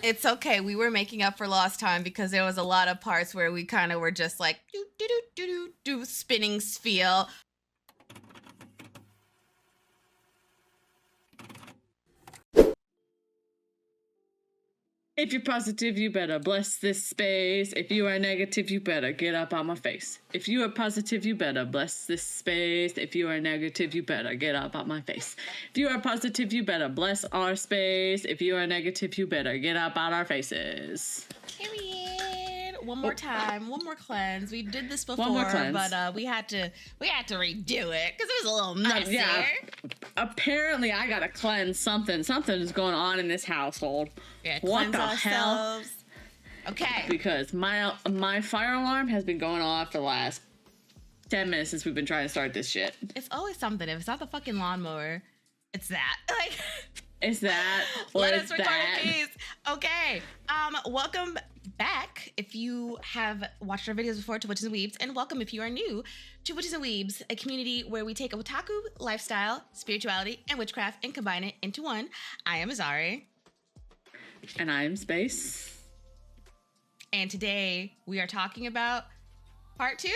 It's okay. We were making up for lost time because there was a lot of parts where we kind of were just like do spinning spiel. If you're positive, you better bless this space. If you are negative, you better get up on my face. If you are positive, you better bless this space. If you are negative, you better get up on my face. If you are positive, you better bless our space. If you are negative, you better get up on our faces. Period. One more time, one more cleanse. We did this before, but we had to redo it because it was a little messy. Yeah. Apparently, I gotta cleanse something. Something is going on in this household. Yeah, what the hell? Okay. Because my fire alarm has been going off for the last 10 minutes since we've been trying to start this shit. It's always something. If it's not the fucking lawnmower, it's that. Like, it's that. Or let it's us record that. these. Okay. Welcome back if you have watched our videos before to Witches and Weebs, and welcome if you are new to Witches and Weebs, a community where we take a otaku lifestyle, spirituality, and witchcraft and combine it into one. I am Azari. And I am Space. And today we are talking about part 2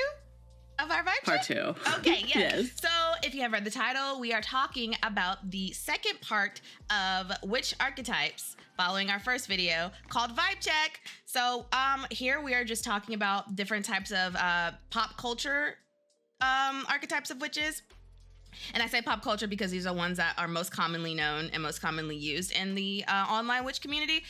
of our vibe Part check? 2. Okay, yes. Yes. So if you have read the title, we are talking about the second part of witch archetypes following our first video called Vibe Check. So here we are just talking about different types of pop culture archetypes of witches. And I say pop culture because these are ones that are most commonly known and most commonly used in the online witch community.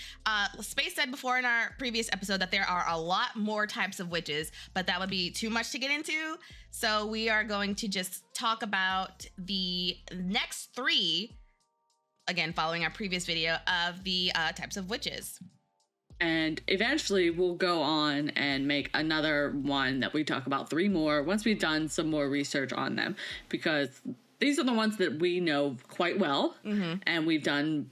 Space said before in our previous episode that there are a lot more types of witches, but that would be too much to get into. So we are going to just talk about the next 3, again, following our previous video, of the types of witches. And eventually we'll go on and make another one that we talk about 3 more once we've done some more research on them, because these are the ones that we know quite well. Mm-hmm. And we've done,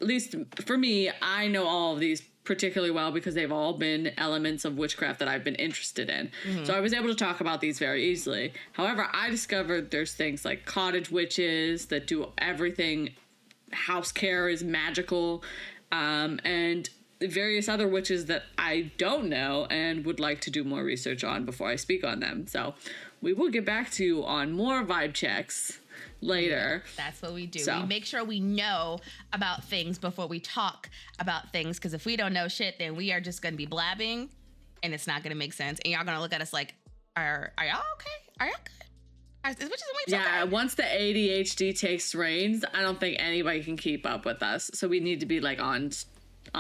at least for me, I know all of these particularly well because they've all been elements of witchcraft that I've been interested in. Mm-hmm. So I was able to talk about these very easily. However, I discovered there's things like cottage witches that do everything. House care is magical. And various other witches that I don't know and would like to do more research on before I speak on them. So we will get back to you on more vibe checks later. That's what we do. So. We make sure we know about things before we talk about things, because if we don't know shit, then we are just going to be blabbing and it's not going to make sense. And y'all going to look at us like, are y'all okay? Are y'all good? Yeah, okay? Once the ADHD takes reins, I don't think anybody can keep up with us. So we need to be like on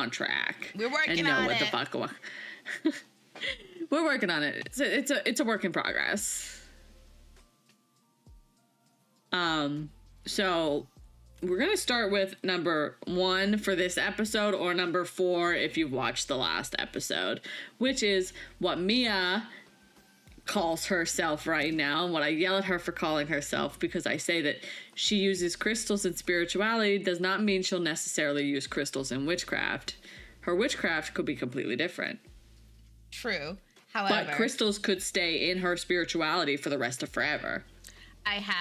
track. We're working and know on what it. The fuck. We're working on it. It's a work in progress. So we're gonna start with number 1 for this episode, or number 4 if you've watched the last episode, which is what Mia calls herself right now, and what I yell at her for calling herself, because I say that she uses crystals in spirituality does not mean she'll necessarily use crystals in witchcraft. Her witchcraft could be completely different. True. However, but crystals could stay in her spirituality for the rest of forever.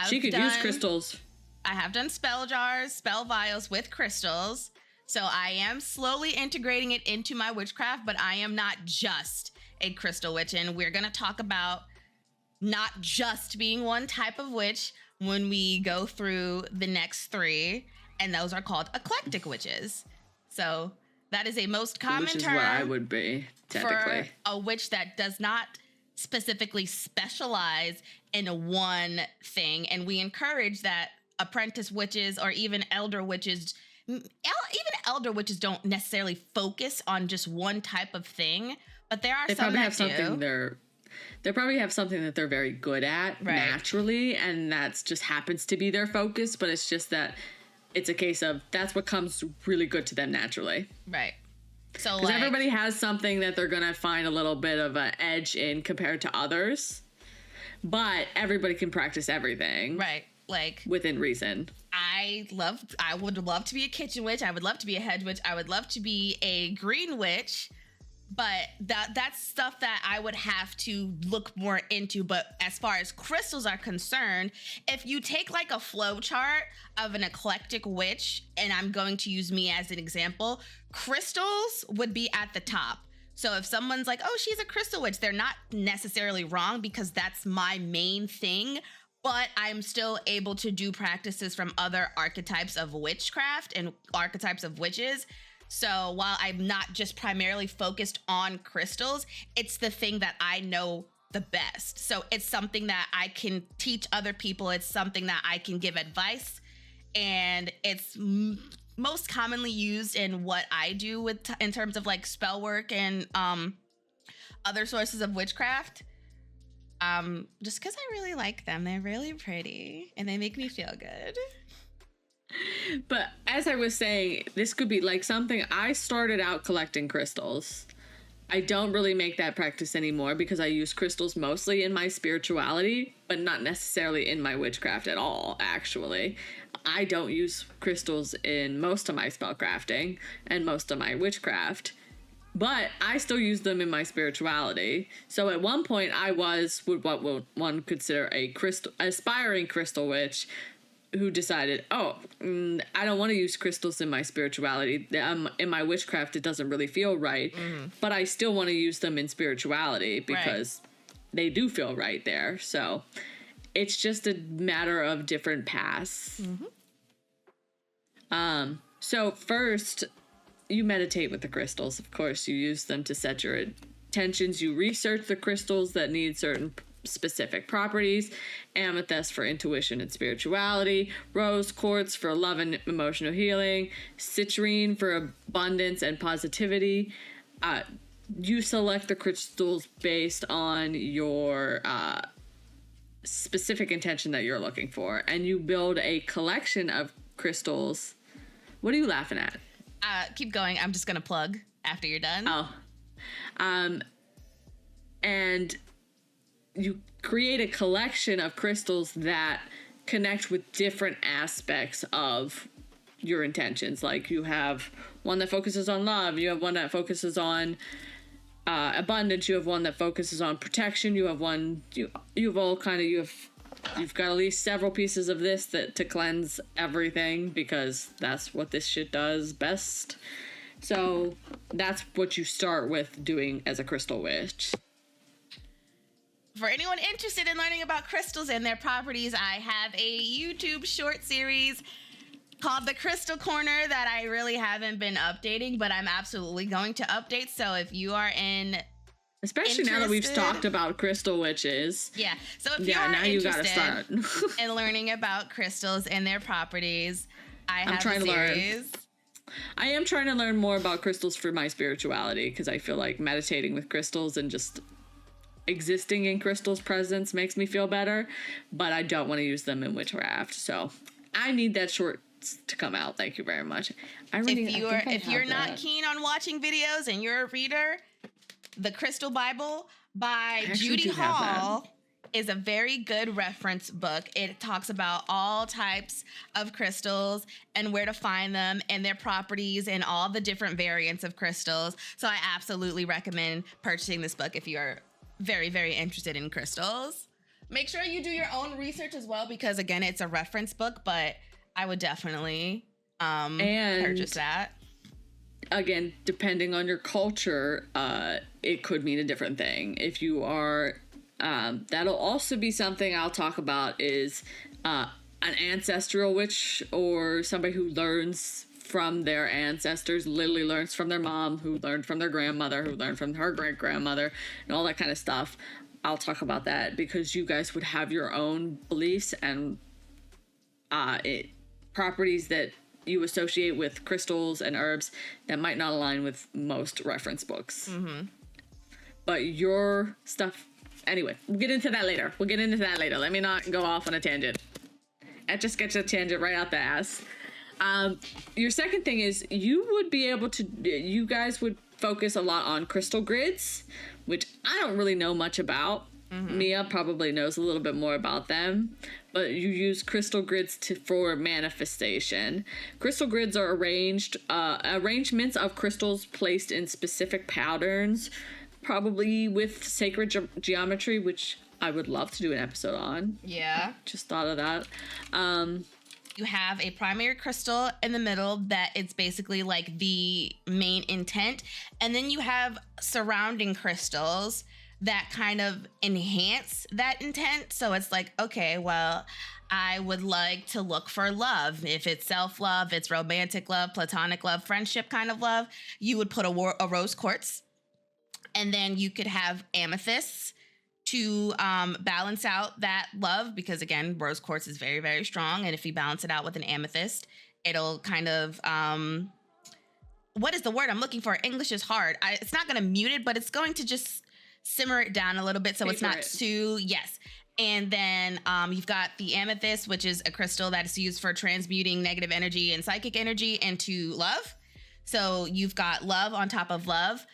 She could use crystals. I have done spell jars, spell vials with crystals. So I am slowly integrating it into my witchcraft, but I am not just a crystal witch, and we're going to talk about not just being one type of witch when we go through the next 3, and those are called eclectic witches. So that is a most common term. Which is what I would be, technically. For a witch that does not specifically specialize in one thing, and we encourage that apprentice witches or even elder witches don't necessarily focus on just one type of thing. But there are some that do. They probably have something that they're very good at naturally, and that's just happens to be their focus. But it's just that it's a case of that's what comes really good to them naturally. Right. So because everybody has something that they're gonna find a little bit of an edge in compared to others, but everybody can practice everything. Right. Like within reason. I would love to be a kitchen witch. I would love to be a hedge witch. I would love to be a green witch. But that's stuff that I would have to look more into. But as far as crystals are concerned, if you take like a flow chart of an eclectic witch, and I'm going to use me as an example, crystals would be at the top. So if someone's like, oh, she's a crystal witch, they're not necessarily wrong, because that's my main thing. But I'm still able to do practices from other archetypes of witchcraft and archetypes of witches. So while I'm not just primarily focused on crystals, it's the thing that I know the best. So it's something that I can teach other people. It's something that I can give advice. And it's most commonly used in what I do with in terms of like spell work and other sources of witchcraft. Just because I really like them. They're really pretty and they make me feel good. But as I was saying, this could be like something I started out collecting crystals. I don't really make that practice anymore because I use crystals mostly in my spirituality, but not necessarily in my witchcraft at all, actually. I don't use crystals in most of my spellcrafting and most of my witchcraft, but I still use them in my spirituality. So at one point I was what one consider a aspiring crystal witch, who decided, I don't want to use crystals in my spirituality. In my witchcraft, it doesn't really feel right. Mm-hmm. But I still want to use them in spirituality because they do feel right there. So it's just a matter of different paths. Mm-hmm. So first, you meditate with the crystals. Of course, you use them to set your intentions. You research the crystals that need certain specific properties. Amethyst for intuition and spirituality, rose quartz for love and emotional healing, citrine for abundance and positivity. You select the crystals based on your specific intention that you're looking for, and you build a collection of crystals. What are you laughing at? Keep going. I'm just gonna plug after you're done. And you create a collection of crystals that connect with different aspects of your intentions. Like you have one that focuses on love, you have one that focuses on abundance, you have one that focuses on protection, you have one, you've got at least several pieces of this to cleanse everything, because that's what this shit does best. So that's what you start with doing as a crystal witch. For anyone interested in learning about crystals and their properties, I have a YouTube short series called The Crystal Corner that I really haven't been updating, but I'm absolutely going to update. So if you are especially now that we've talked about crystal witches. Yeah. So if you are interested in learning about crystals and their properties, I am trying to learn more about crystals for my spirituality, because I feel like meditating with crystals and just existing in crystals' presence makes me feel better, but I don't want to use them in witchcraft. So I need that short to come out. Thank you very much. If you're not keen on watching videos and you're a reader, The Crystal Bible by Judy Hall is a very good reference book. It talks about all types of crystals and where to find them and their properties and all the different variants of crystals. So I absolutely recommend purchasing this book if you are very, very interested in crystals. Make sure you do your own research as well, because again, it's a reference book, but I would definitely purchase that. Again, depending on your culture, it could mean a different thing. If you are, that'll also be something I'll talk about, is an ancestral witch, or somebody who learns from their ancestors, literally learns from their mom, who learned from their grandmother, who learned from her great-grandmother, and all that kind of stuff. I'll talk about that, because you guys would have your own beliefs and properties that you associate with crystals and herbs that might not align with most reference books. Mm-hmm. But your stuff... Anyway, we'll get into that later. Let me not go off on a tangent. That just gets a tangent right out the ass. Your second thing is you guys would focus a lot on crystal grids, which I don't really know much about. Mm-hmm. Mia probably knows a little bit more about them, but you use crystal grids for manifestation. Crystal grids are arrangements of crystals placed in specific patterns, probably with sacred geometry, which I would love to do an episode on. Yeah. Just thought of that. You have a primary crystal in the middle that it's basically like the main intent. And then you have surrounding crystals that kind of enhance that intent. So it's like, okay, well, I would like to look for love. If it's self-love, it's romantic love, platonic love, friendship kind of love, you would put a rose quartz. And then you could have amethysts to balance out that love, because again, rose quartz is very, very strong. And if you balance it out with an amethyst, it'll kind of, what is the word I'm looking for? English is hard. It's not going to mute it, but it's going to just simmer it down a little bit so it's not too, yes. And then you've got the amethyst, which is a crystal that is used for transmuting negative energy and psychic energy into love. So you've got love on top of love.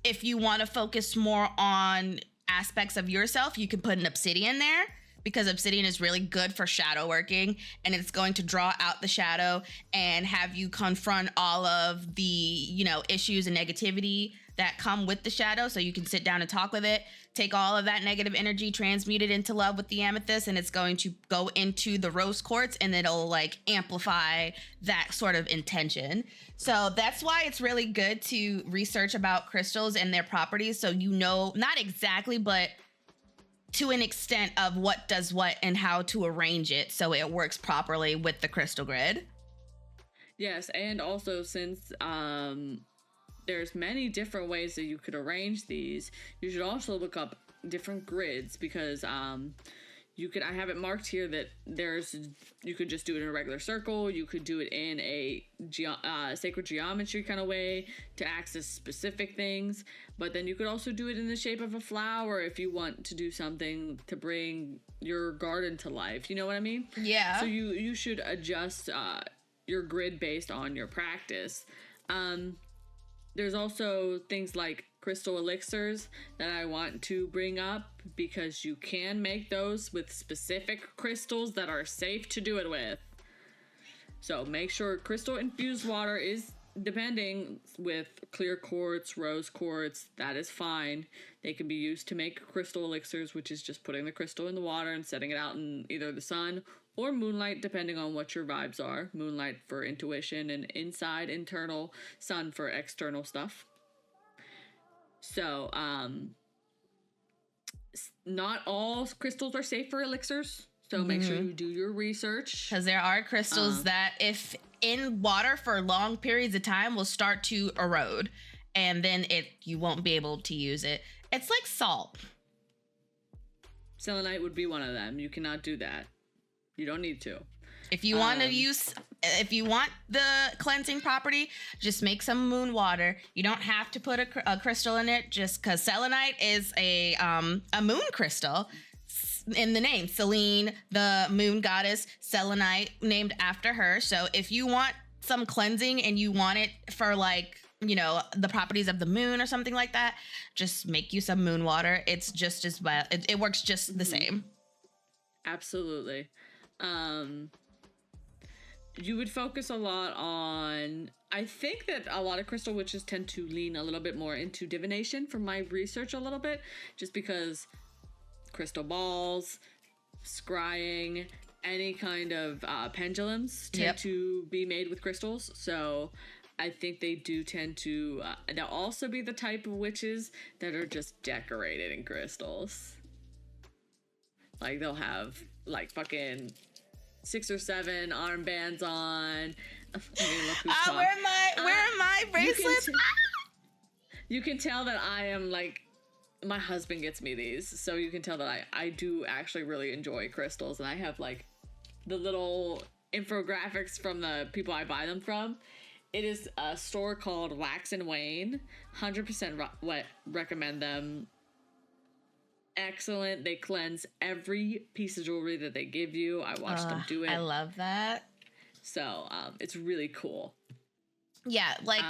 If you want to focus more on aspects of yourself, you can put an obsidian there, because obsidian is really good for shadow working, and it's going to draw out the shadow and have you confront all of the, you know, issues and negativity that come with the shadow. So you can sit down and talk with it, take all of that negative energy, transmute it into love with the amethyst, and it's going to go into the rose quartz, and it'll like amplify that sort of intention. So that's why it's really good to research about crystals and their properties, so you know, not exactly, but to an extent of what does what and how to arrange it so it works properly with the crystal grid. Yes, and also since there's many different ways that you could arrange these, you should also look up different grids, because you could, I have it marked here that you could just do it in a regular circle, you could do it in a sacred geometry kind of way to access specific things, but then you could also do it in the shape of a flower if you want to do something to bring your garden to life, you know what I mean? Yeah. So you should adjust your grid based on your practice. There's also things like crystal elixirs that I want to bring up, because you can make those with specific crystals that are safe to do it with. So make sure crystal infused water is, depending, with clear quartz, rose quartz, that is fine. They can be used to make crystal elixirs, which is just putting the crystal in the water and setting it out in either the sun or moonlight, depending on what your vibes are. Moonlight for intuition and inside, internal, sun for external stuff. So, not all crystals are safe for elixirs, so make sure you do your research. Because there are crystals that, if in water for long periods of time, will start to erode, and then you won't be able to use it. It's like salt. Selenite would be one of them. You cannot do that. You don't need to. If you want if you want the cleansing property, just make some moon water. You don't have to put a crystal in it, just because selenite is a moon crystal. In the name, Selene, the moon goddess, selenite, named after her. So if you want some cleansing and you want it for, like, you know, the properties of the moon or something like that, just make you some moon water. It's just as well. It works just the same. Absolutely. You would focus a lot on, I think that a lot of crystal witches tend to lean a little bit more into divination from my research a little bit, just because crystal balls, scrying, any kind of pendulums tend to be made with crystals. So I think they do tend to, they'll also be the type of witches that are just decorated in crystals. Like, they'll have like fucking 6 or 7 armbands on. Where are my bracelets? You can tell that I am, like, my husband gets me these, so you can tell that I do actually really enjoy crystals, and I have like the little infographics from the people I buy them from. It is a store called Wax and Wane. 100% recommend them. Excellent. They cleanse every piece of jewelry that they give you. I watch them do it. I love that. So it's really cool. Yeah, like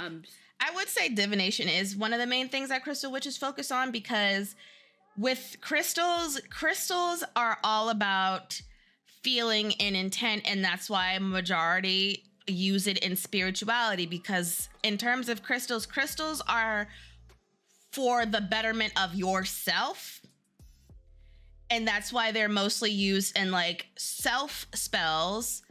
I would say divination is one of the main things that crystal witches focus on, because with crystals are all about feeling and intent, and that's why majority use it in spirituality, because in terms of crystals are for the betterment of yourself, and that's why they're mostly used in like self spells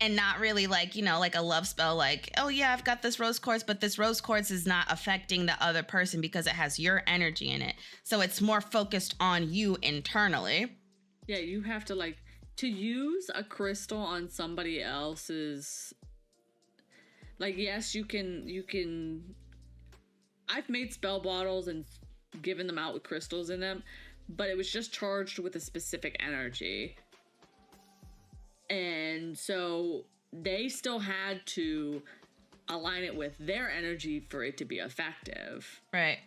and not really like, you know, like a love spell, like, oh yeah, I've got this rose quartz, but this rose quartz is not affecting the other person because it has your energy in it. So it's more focused on you internally. Yeah, you have to like, to use a crystal on somebody else's, like, yes, you can, I've made spell bottles and given them out with crystals in them, but it was just charged with a specific energy. And so they still had to align it with their energy for it to be effective. Right.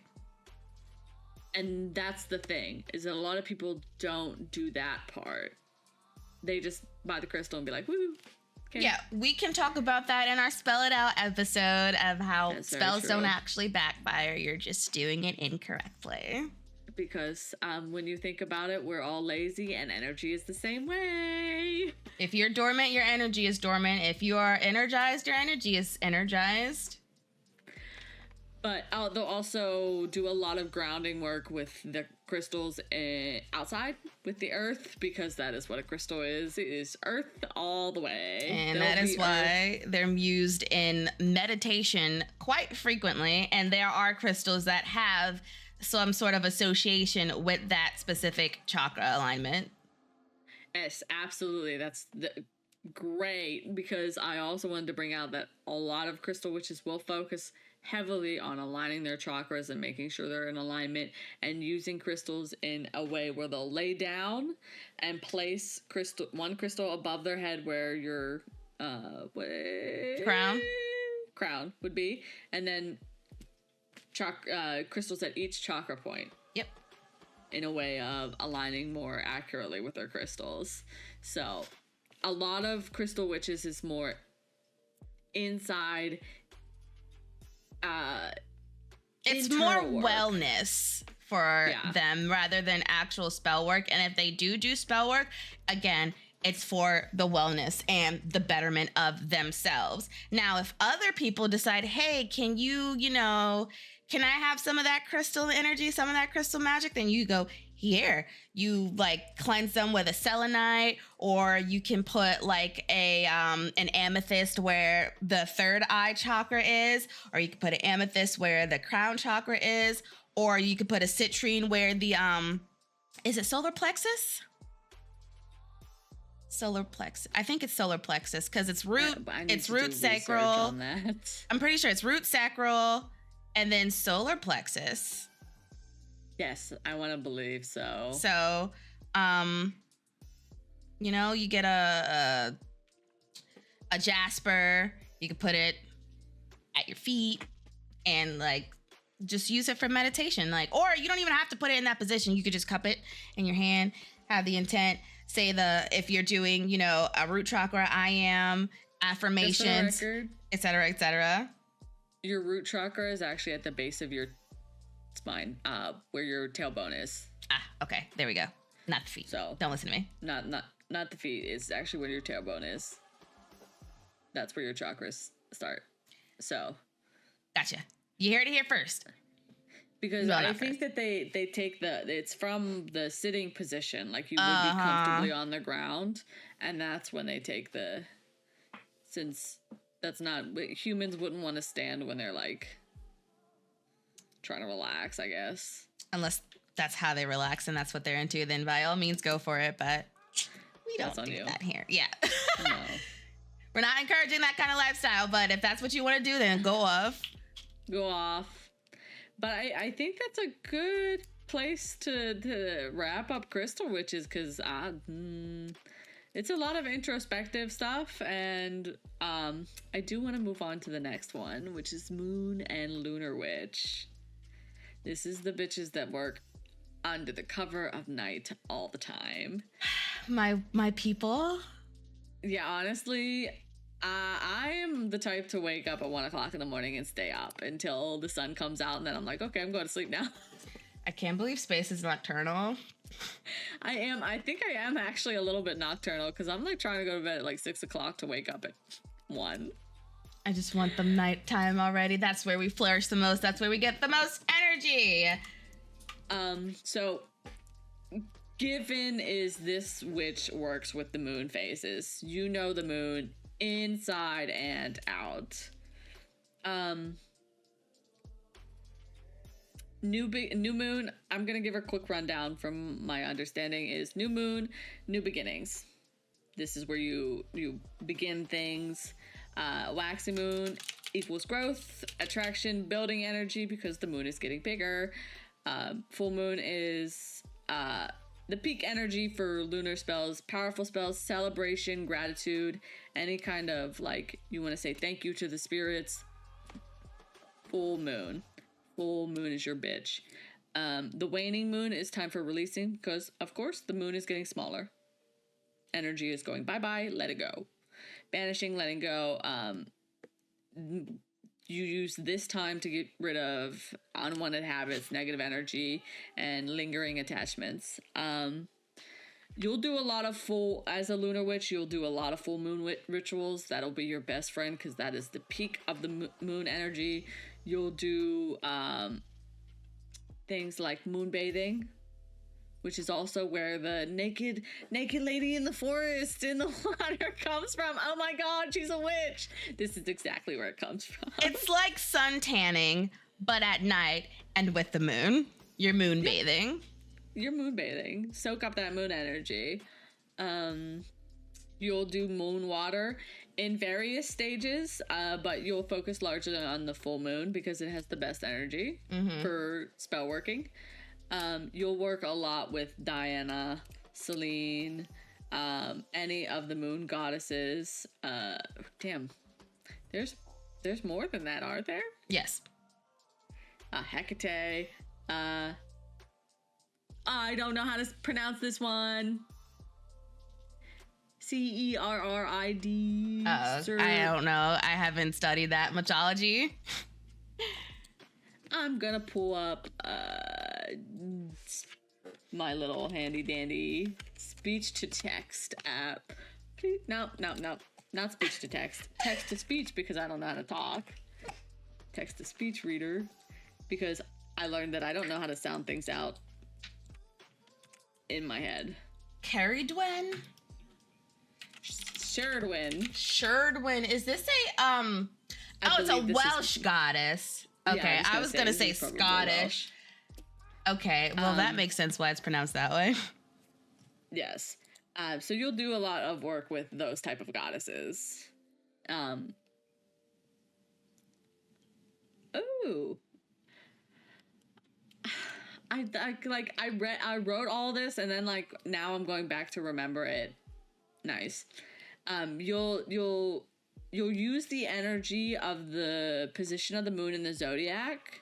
And that's the thing, is that a lot of people don't do that part. They just buy the crystal and be like, woo. Okay. Yeah, we can talk about that in our Spell It Out episode of how spells don't actually backfire. You're just doing it incorrectly. Because when you think about it, we're all lazy and energy is the same way. If you're dormant, your energy is dormant. If you are energized, your energy is energized. But they'll also do a lot of grounding work with the crystals outside with the earth, because that is what a crystal is. It is earth all the way. And that is why they're used in meditation quite frequently. And there are crystals that have some sort of association with that specific chakra alignment. Yes, absolutely. That's great, because I also wanted to bring out that a lot of crystal witches will focus heavily on aligning their chakras and making sure they're in alignment, and using crystals in a way where they'll lay down and place one crystal above their head where your crown would be, and then crystals at each chakra point. Yep. In a way of aligning more accurately with their crystals. So a lot of crystal witches is more inside. It's more work. Wellness for them rather than actual spell work. And if they do spell work, again, it's for the wellness and the betterment of themselves. Now, if other people decide, hey, can I have some of that crystal energy, some of that crystal magic? Then you go, here. You like cleanse them with a selenite, or you can put like an amethyst where the third eye chakra is, or you can put an amethyst where the crown chakra is, or you could put a citrine where the is it solar plexus? Solar plexus. I think it's solar plexus because it's root. It's root sacral. I'm pretty sure it's root sacral. And then solar plexus. Yes, I want to believe so. So, you get a jasper. You can put it at your feet and like just use it for meditation. Like, or you don't even have to put it in that position. You could just cup it in your hand, have the intent, say if you're doing, a root chakra, I am, affirmations, et cetera, et cetera. Your root chakra is actually at the base of your spine, where your tailbone is. Okay. There we go. Not the feet. So don't listen to me. Not the feet. It's actually where your tailbone is. That's where your chakras start. So. Gotcha. You heard it here first. Because I think that they take it's from the sitting position, like you would be comfortably on the ground, and that's when they take since that's not, humans wouldn't want to stand when they're like trying to relax, I guess. Unless that's how they relax and that's what they're into, then by all means go for it, but we don't do that here. Yeah. No. We're not encouraging that kind of lifestyle, but if that's what you want to do, then go off. Go off. But I think that's a good place to wrap up Crystal Witches, because it's a lot of introspective stuff, and I do want to move on to the next one, which is Moon and Lunar Witch. This is the bitches that work under the cover of night all the time. My people. Yeah, honestly, I am the type to wake up at 1 o'clock in the morning and stay up until the sun comes out, and then I'm like, okay, I'm going to sleep now. I can't believe space is nocturnal. I think I am actually a little bit nocturnal because I'm like trying to go to bed at like 6 o'clock to wake up at 1. I just want the nighttime already. That's where we flourish the most. That's where we get the most energy. So given is this witch works with the moon phases. You know the moon inside and out. New moon, I'm gonna give a quick rundown from my understanding is new moon, new beginnings. This is where you begin things. Waxing moon equals growth, attraction, building energy because the moon is getting bigger. Full moon is the peak energy for lunar spells, powerful spells, celebration, gratitude, any kind of like you want to say thank you to the spirits. Full moon is your bitch. The waning moon is time for releasing because of course the moon is getting smaller. Energy is going bye-bye, let it go. Banishing, letting go. You use this time to get rid of unwanted habits, negative energy, and lingering attachments. You'll do a lot of as a lunar witch, you'll do a lot of full moon rituals. That'll be your best friend because that is the peak of the moon energy. You'll do things like moon bathing, which is also where the naked lady in the forest in the water comes from. Oh my God, she's a witch. This is exactly where it comes from. It's like sun tanning, but at night and with the moon. You're moon bathing. You're moon bathing. Soak up that moon energy. You'll do moon water in various stages, but you'll focus largely on the full moon because it has the best energy for spell working. You'll work a lot with Diana, Selene, any of the moon goddesses. Damn, there's more than that, aren't there? Yes. Hecate. I don't know how to pronounce this one. Cerrid. I don't know. I haven't studied that mythology. I'm gonna pull up my little handy dandy speech to text app. Please, no, not speech to text. Text to speech because I don't know how to talk. Text to speech reader because I learned that I don't know how to sound things out in my head. Caridwen? Sherdwin. Is this a it's a Welsh goddess. Okay, yeah, I was gonna say Scottish. Okay, well that makes sense why it's pronounced that way. Yes. So you'll do a lot of work with those type of goddesses. Ooh. I wrote all this and then like now I'm going back to remember it. Nice. You'll use the energy of the position of the moon in the zodiac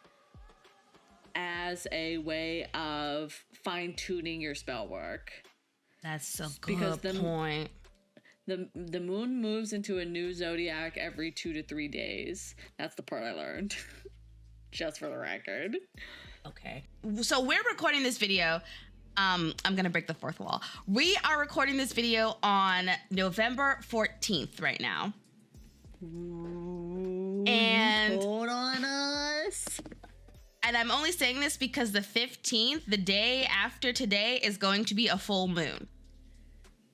as a way of fine-tuning your spell work. That's a good point. The moon moves into a new zodiac every 2 to 3 days. That's the part I learned. Just for the record. Okay. So we're recording this video. I'm going to break the fourth wall. We are recording this video on November 14th right now. And hold on us. And I'm only saying this because the 15th, the day after today, is going to be a full moon.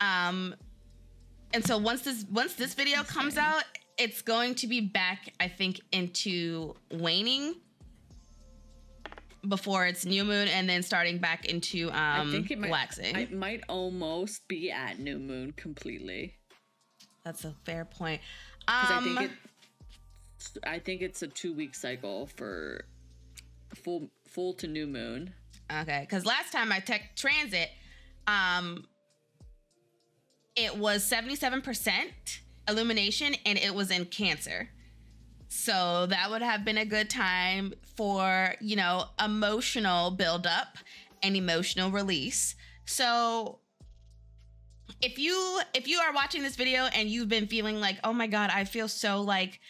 And so once this video comes out, it's going to be back, I think, into waning before it's new moon and then starting back into I think waxing. It might almost be at new moon completely. That's a fair point. I think it's a 2-week cycle for full to new moon. Okay, because last time I checked transit, it was 77% illumination and it was in Cancer. So that would have been a good time for, emotional buildup and emotional release. So if you are watching this video and you've been feeling like, oh my God, I feel so like,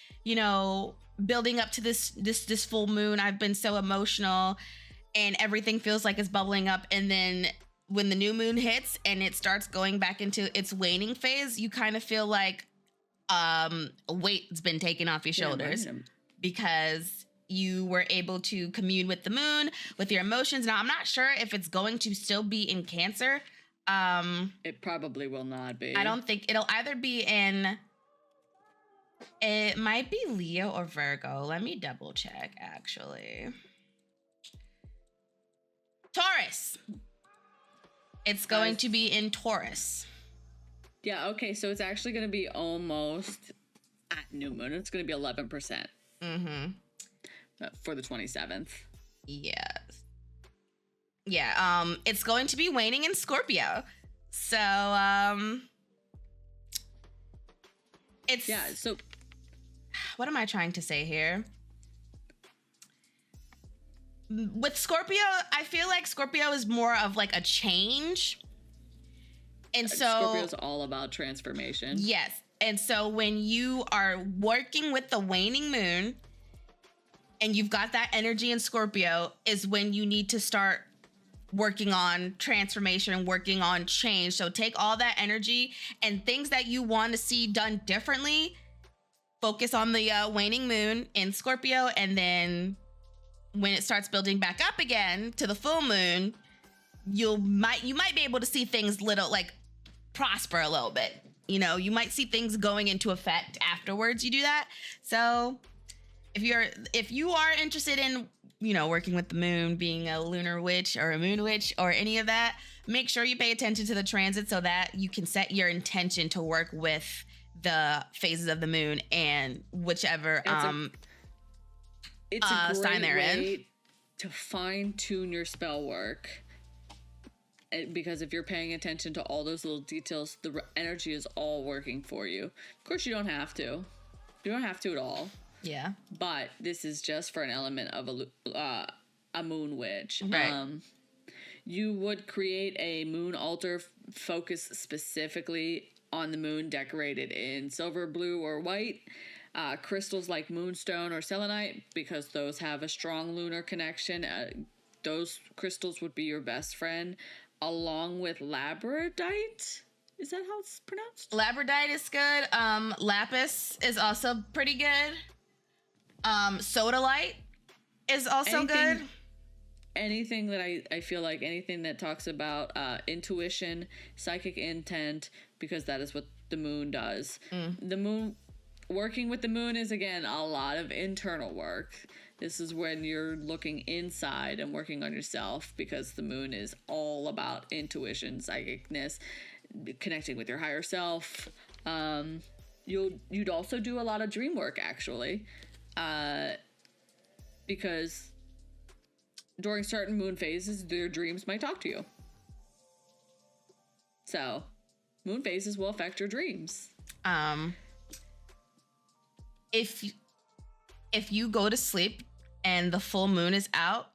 building up to this full moon, I've been so emotional and everything feels like it's bubbling up, and then when the new moon hits and it starts going back into its waning phase, you kind of feel like a weight's been taken off your shoulders because you were able to commune with the moon, with your emotions. Now, I'm not sure if it's going to still be in Cancer. It probably will not be. I don't think it'll either be in. It might be Leo or Virgo. Let me double check, actually. Taurus. It's going to be in Taurus. Yeah, okay, so it's actually going to be almost at new moon. It's going to be 11%. Mm-hmm. For the 27th. Yes. Yeah, it's going to be waning in Scorpio. So, it's... Yeah, so... What am I trying to say here? With Scorpio, I feel like Scorpio is more of like a change. And so... Scorpio's all about transformation. Yes. And so when you are working with the waning moon and you've got that energy in Scorpio is when you need to start working on transformation, working on change. So take all that energy and things that you want to see done differently, focus on the waning moon in Scorpio, and then when it starts building back up again to the full moon, you might be able to see things little like prosper a little bit. You know, you might see things going into effect afterwards you do that. So if you are interested in, you know, working with the moon, being a lunar witch or a moon witch or any of that, make sure you pay attention to the transit so that you can set your intention to work with the phases of the moon and whichever it's a great sign they're way in to fine tune your spell work. Because if you're paying attention to all those little details, the energy is all working for you. Of course, you don't have to. You don't have to at all. Yeah. But this is just for an element of a moon witch. Right. You would create a moon altar focused specifically on the moon, decorated in silver, blue, or white. Crystals like moonstone or selenite, because those have a strong lunar connection. Those crystals would be your best friend, along with labradorite. Is that how it's pronounced? Labradorite is good. Lapis is also pretty good. Sodalite is also good. Anything that I feel like anything that talks about intuition, psychic intent, because that is what the moon does. The moon, working with the moon is, again, a lot of internal work. This is when you're looking inside and working on yourself, because the moon is all about intuition, psychicness, connecting with your higher self. You'd also do a lot of dream work, actually, because during certain moon phases, their dreams might talk to you. So, moon phases will affect your dreams. If you go to sleep and the full moon is out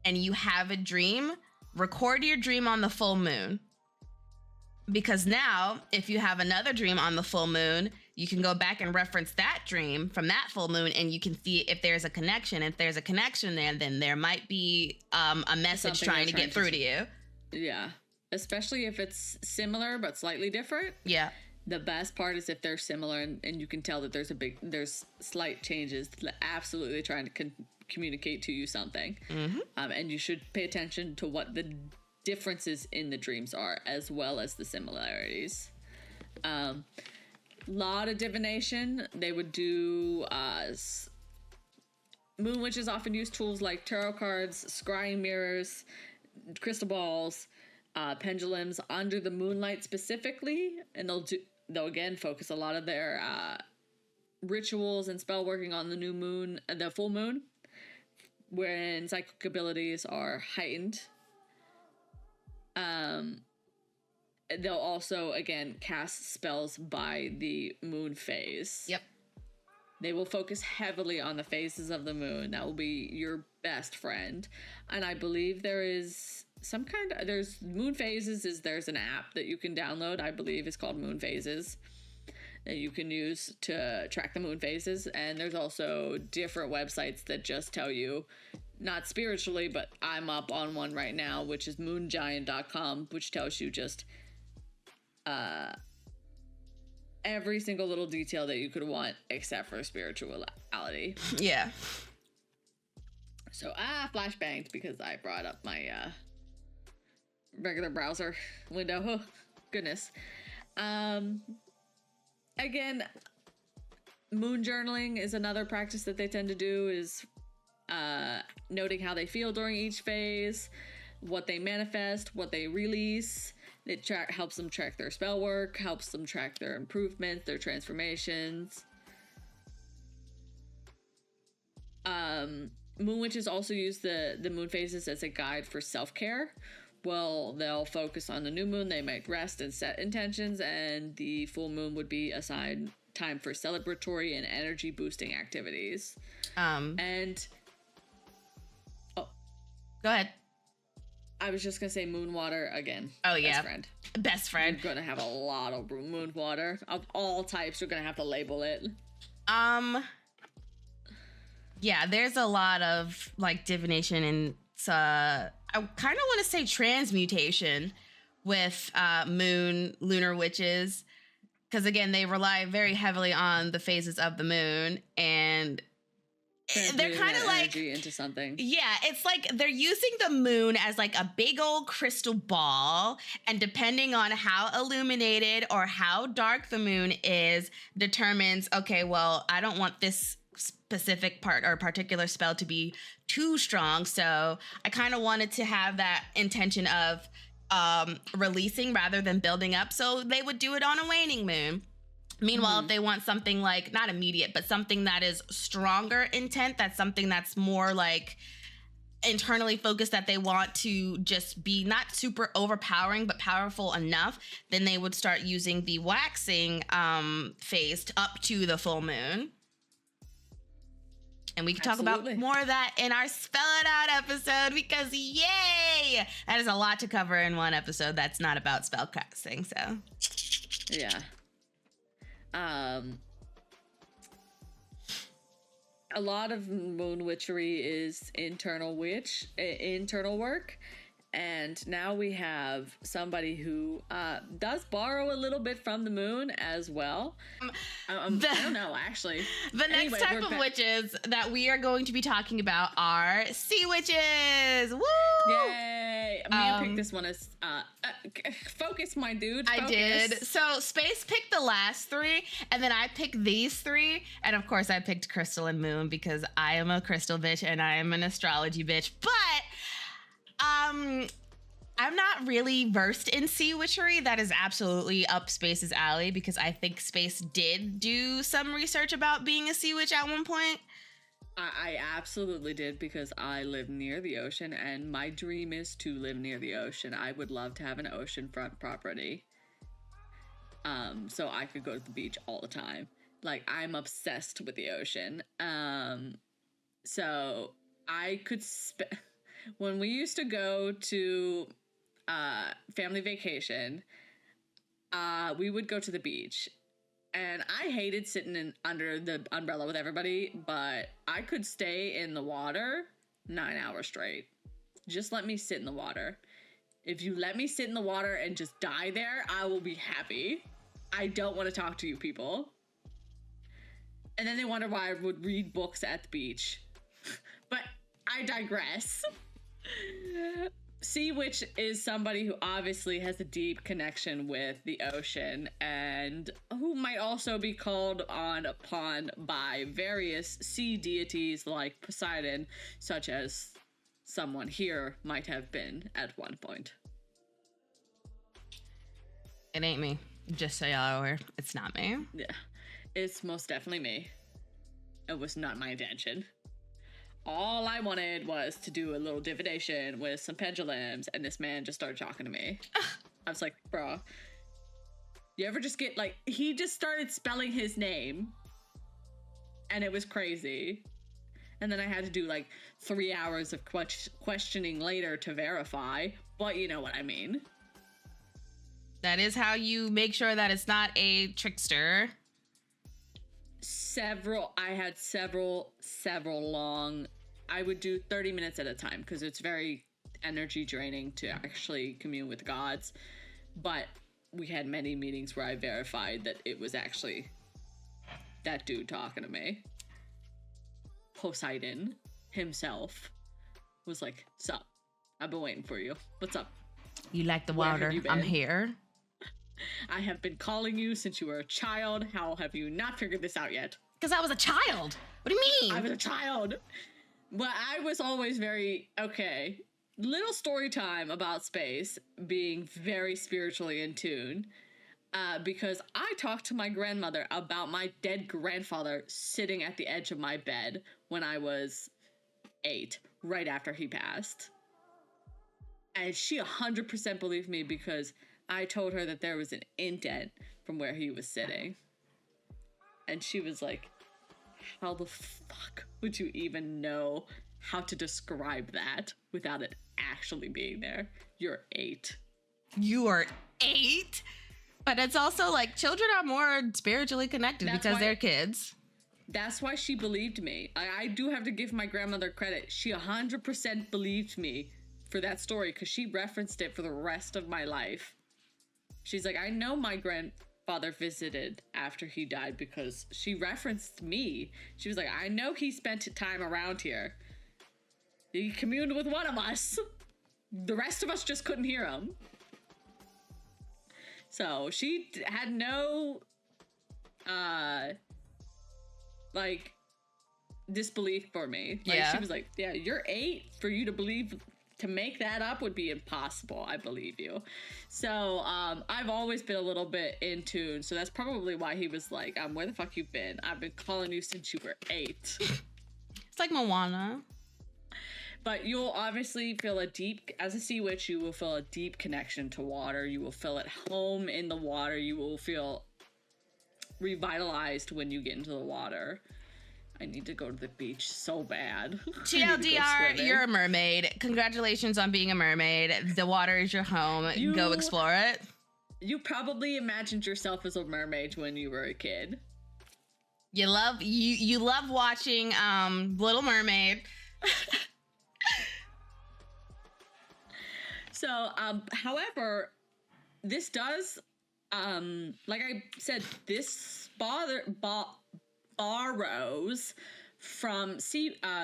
and you have a dream, record your dream on the full moon. Because now, if you have another dream on the full moon, you can go back and reference that dream from that full moon, and you can see if there's a connection. If there's a connection there, then there might be a message trying to get through to you. Yeah. Especially if it's similar but slightly different. Yeah. The best part is if they're similar and you can tell that there's slight changes, absolutely trying to communicate to you something. Mm-hmm. And you should pay attention to what the differences in the dreams are, as well as the similarities. Lot of divination. They would do moon witches often use tools like tarot cards, scrying mirrors, crystal balls, pendulums under the moonlight specifically, and they'll again focus a lot of their rituals and spell working on the new moon, the full moon, when psychic abilities are heightened. They'll also, again, cast spells by the moon phase. Yep. They will focus heavily on the phases of the moon. That will be your best friend. And I believe there's moon phases. There's an app that you can download, I believe is called Moon Phases, that you can use to track the moon phases. And there's also different websites that just tell you not spiritually, but I'm up on one right now, which is moongiant.com, which tells you just every single little detail that you could want except for spirituality. Yeah. So flashbanged because I brought up my regular browser window. Oh, goodness. Again, moon journaling is another practice that they tend to do, is noting how they feel during each phase, what they manifest, what they release. It helps them track their spell work, helps them track their improvements, their transformations. Moon witches also use the moon phases as a guide for self-care. Well, they'll focus on the new moon, they might rest and set intentions, and the full moon would be assigned time for celebratory and energy boosting activities. And go ahead. I was just gonna say moon water again. Oh yeah, best friend. You're gonna have a lot of moon water of all types. You're gonna have to label it. Yeah, there's a lot of like divination and I kind of want to say transmutation with lunar witches, because again, they rely very heavily on the phases of the moon, and they're kind of like into something. Yeah, it's like they're using the moon as like a big old crystal ball, and depending on how illuminated or how dark the moon is determines, okay, well, I don't want this specific part or particular spell to be too strong, so I kind of wanted to have that intention of releasing rather than building up, so they would do it on a waning moon. Meanwhile, if they want something like not immediate, but something that is stronger intent, that's something that's more like internally focused, that they want to just be not super overpowering but powerful enough, then they would start using the waxing phase up to the full moon. And we can talk about more of that in our Spell It Out episode, because yay! That is a lot to cover in one episode that's not about spellcasting, so. Yeah. A lot of moon witchery is internal work. And now we have somebody who does borrow a little bit from the moon as well. I don't know, actually. The next type of witches that we are going to be talking about are sea witches. Woo! Yay! Mia picked this one as focus, my dude. Focus. I did. So Space picked the last three, and then I picked these three. And of course, I picked Crystal and Moon because I am a crystal bitch and I am an astrology bitch. But I'm not really versed in sea witchery. That is absolutely up Space's alley, because I think Space did do some research about being a sea witch at one point. I absolutely did, because I live near the ocean and my dream is to live near the ocean. I would love to have an oceanfront property. So I could go to the beach all the time. Like, I'm obsessed with the ocean. So I could when we used to go to family vacation, we would go to the beach, and I hated sitting under the umbrella with everybody, but I could stay in the water 9 hours straight. Just let me sit in the water. If you let me sit in the water and just die there, I will be happy. I don't want to talk to you people. And then they wonder why I would read books at the beach. But I digress. Sea witch is somebody who obviously has a deep connection with the ocean, and who might also be called upon by various sea deities like Poseidon, such as someone here might have been at one point. It ain't me. Just so y'all are aware, it's not me. Yeah, it's most definitely me. It was not my intention. All I wanted was to do a little divination with some pendulums, and this man just started talking to me. I was like, bro, you ever just get, like, he just started spelling his name, and it was crazy. And then I had to do, like, 3 hours of questioning later to verify, but you know what I mean. That is how you make sure that it's not a trickster. I had several long I would do 30 minutes at a time because it's very energy draining to actually commune with gods. But we had many meetings where I verified that it was actually that dude talking to me. Poseidon himself was like, "Sup? I've been waiting for you. What's up? You like the water? I'm here. I have been calling you since you were a child. How have you not figured this out yet?" Because I was a child. What do you mean? I was a child. But I was always very, okay, little story time about space, being very spiritually in tune. Because I talked to my grandmother about my dead grandfather sitting at the edge of my bed when I was 8, right after he passed. And she 100% believed me because I told her that there was an indent from where he was sitting. And she was like, how the fuck would you even know how to describe that without it actually being there? You're 8. You are 8? But it's also like children are more spiritually connected because they're kids. That's why she believed me. I do have to give my grandmother credit. She 100% believed me for that story because she referenced it for the rest of my life. She's like, I know my grandfather visited after he died because she referenced me. She was like, I know he spent time around here. He communed with one of us. The rest of us just couldn't hear him. So she had no, like, disbelief for me. Like, yeah. She was like, yeah, you're 8. For you to believe, to make that up would be impossible. I believe you. So, I've always been a little bit in tune. So that's probably why he was like, where the fuck you been? I've been calling you since you were 8. It's like Moana. But you'll obviously feel as a sea witch, you will feel a deep connection to water. You will feel at home in the water. You will feel revitalized when you get into the water. I need to go to the beach so bad. TLDR, you're a mermaid. Congratulations on being a mermaid. The water is your home. Go explore it. You probably imagined yourself as a mermaid when you were a kid. You love watching Little Mermaid. So, however, this does, like I said, this borrows from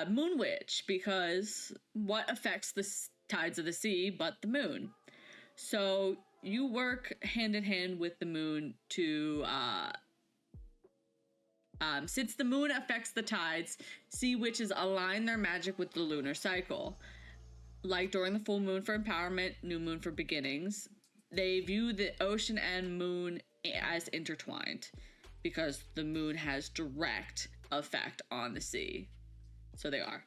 Moon Witch, because what affects the tides of the sea but the moon? So you work hand in hand with the moon to, since the moon affects the tides, sea witches align their magic with the lunar cycle. Like during the full moon for empowerment, new moon for beginnings, they view the ocean and moon as intertwined because the moon has direct effect on the sea. So they are.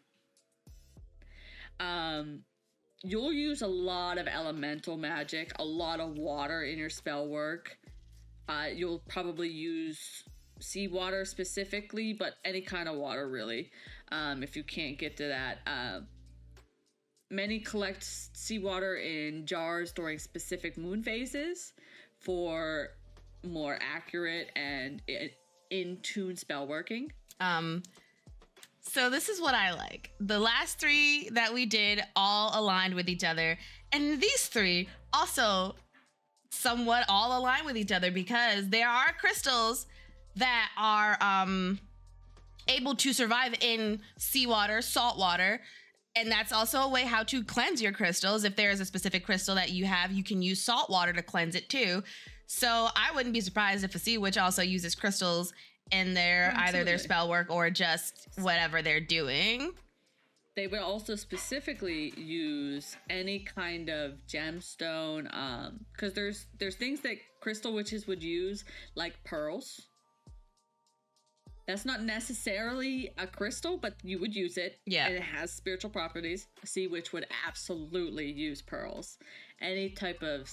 You'll use a lot of elemental magic, a lot of water in your spell work. You'll probably use seawater specifically, but any kind of water really. If you can't get to that, many collect seawater in jars during specific moon phases for more accurate and in-tune spell working. So this is what I like. The last 3 that we did all aligned with each other. And these 3 also somewhat all align with each other because there are crystals that are able to survive in seawater, salt water. And that's also a way how to cleanse your crystals. If there is a specific crystal that you have, you can use salt water to cleanse it too. So I wouldn't be surprised if a sea witch also uses crystals in their either their spell work or just whatever they're doing. They will also specifically use any kind of gemstone, because there's things that crystal witches would use, like pearls. That's not necessarily a crystal, but you would use it. Yeah. And it has spiritual properties. A sea witch would absolutely use pearls. Any type of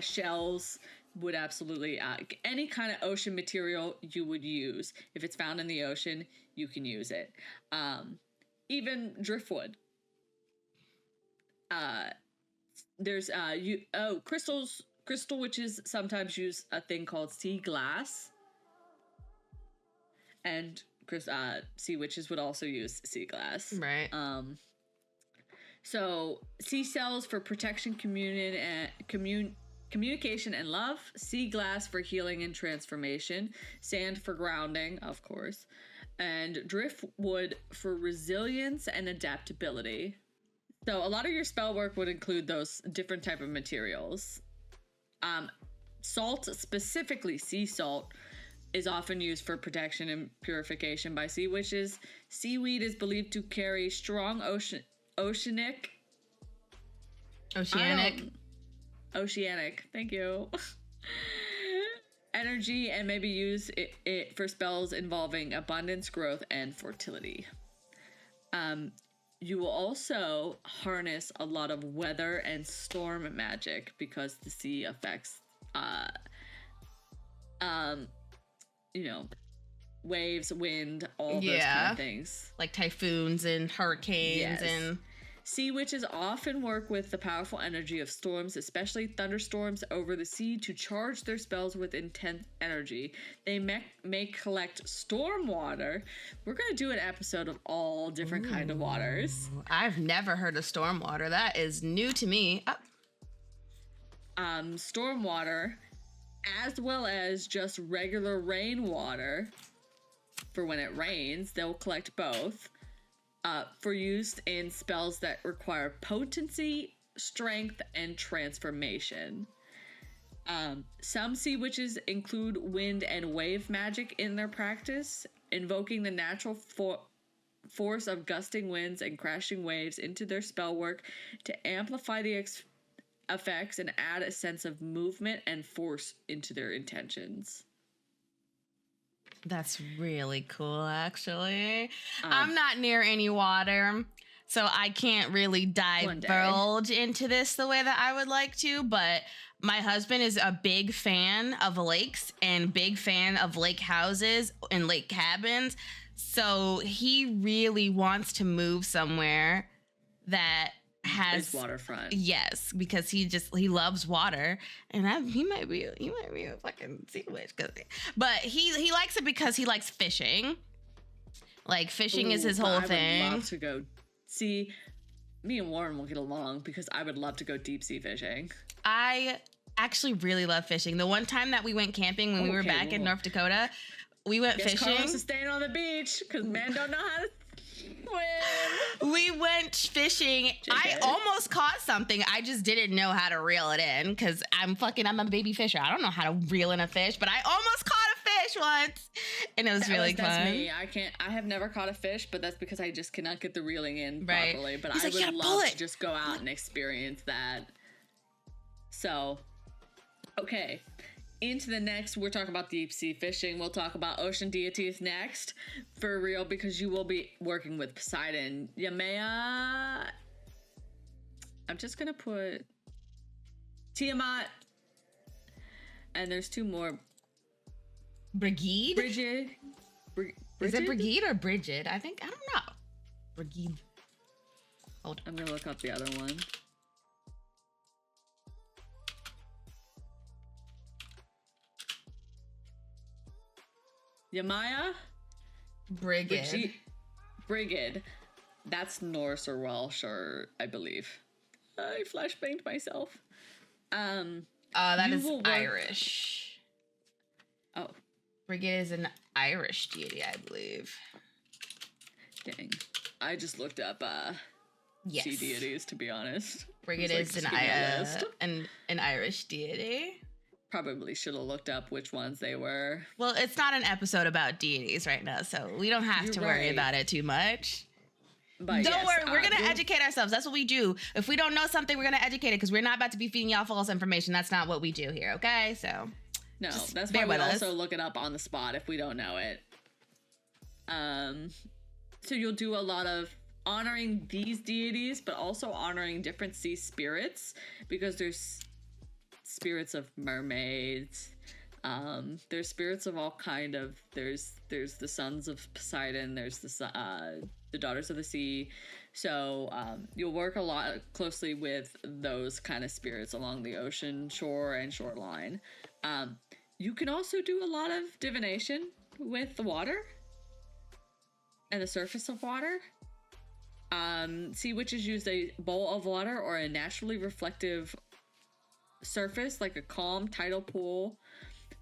shells would absolutely, any kind of ocean material you would use. If it's found in the ocean, you can use it. Even driftwood. There's, crystal witches sometimes use a thing called sea glass. And because sea witches would also use sea glass. Right. So sea cells for protection, communication and love, sea glass for healing and transformation, sand for grounding, of course, and driftwood for resilience and adaptability. So a lot of your spell work would include those different type of materials. Salt, specifically sea salt, is often used for protection and purification by sea witches. Seaweed is believed to carry strong oceanic, thank you, energy, and may be used it for spells involving abundance, growth, and fertility. You will also harness a lot of weather and storm magic because the sea affects waves, wind, all those kind of things. Like typhoons and hurricanes. And sea witches often work with the powerful energy of storms, especially thunderstorms over the sea, to charge their spells with intense energy. They may collect storm water. We're going to do an episode of all different kind of waters. I've never heard of storm water. That is new to me. Storm water, as well as just regular rainwater. For when it rains, they'll collect both for use in spells that require potency, strength, and transformation. Some sea witches include wind and wave magic in their practice, invoking the natural force of gusting winds and crashing waves into their spell work to amplify the effects and add a sense of movement and force into their intentions. That's really cool, actually. I'm not near any water, so I can't really divulge into this the way that I would like to, but my husband is a big fan of lakes and big fan of lake houses and lake cabins, so he really wants to move somewhere that has waterfront. Yes, because he loves water, and he might be a fucking sea witch, but he likes it because he likes fishing. Like fishing is his whole thing. I would love to go. See, me and Warren will get along because I would love to go deep sea fishing. I actually really love fishing. The one time that we went camping when we were back in North Dakota, we went fishing. Carlos is staying on the beach because men don't know how to swim. We went fishing. JK. I almost caught something. I just didn't know how to reel it in because I'm a baby fisher. I don't know how to reel in a fish, but I almost caught a fish once, and it was really fun. That's me. I have never caught a fish, but that's because I just cannot get the reeling in properly. But I would love to just go out and experience that. So, okay. Into the next, we're talking about deep sea fishing. We'll talk about ocean deities next, for real, because you will be working with Poseidon. Yamea. I'm just gonna put Tiamat, and there's two more. Brigid. Bridget. Is it Brigid or Bridget? I don't know. Brigid. Hold on. I'm gonna look up the other one. Yamaya? Brigid. That's Norse or Welsh, or I believe. I flashbanged myself. That is Irish. Oh. Brigid is an Irish deity, I believe. Dang. I just looked up sea deities, to be honest. Brigid is an Irish deity. Probably should have looked up which ones they were. Well, it's not an episode about deities right now, so we don't have to worry about it too much. But don't worry, we're going to educate ourselves. That's what we do. If we don't know something, we're going to educate it because we're not about to be feeding y'all false information. That's not what we do here, okay? So, no, that's why we also look it up on the spot if we don't know it. So you'll do a lot of honoring these deities, but also honoring different sea spirits because there's spirits of mermaids. There's spirits of all kind of. There's the sons of Poseidon. There's the daughters of the sea. So you'll work a lot closely with those kind of spirits along the ocean shore and shoreline. You can also do a lot of divination with the water. and the surface of water. Sea witches use a bowl of water or a naturally reflective surface like a calm tidal pool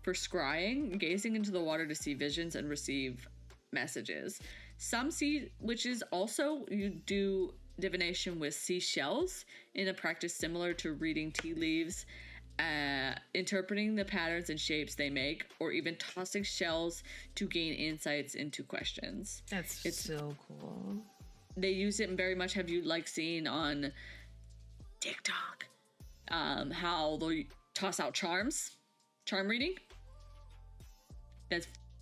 for scrying, gazing into the water to see visions and receive messages. Some sea witches also do divination with seashells in a practice similar to reading tea leaves, interpreting the patterns and shapes they make, or even tossing shells to gain insights into questions. It's so cool. They use it and very much have you like seen on TikTok how they'll toss out charm reading.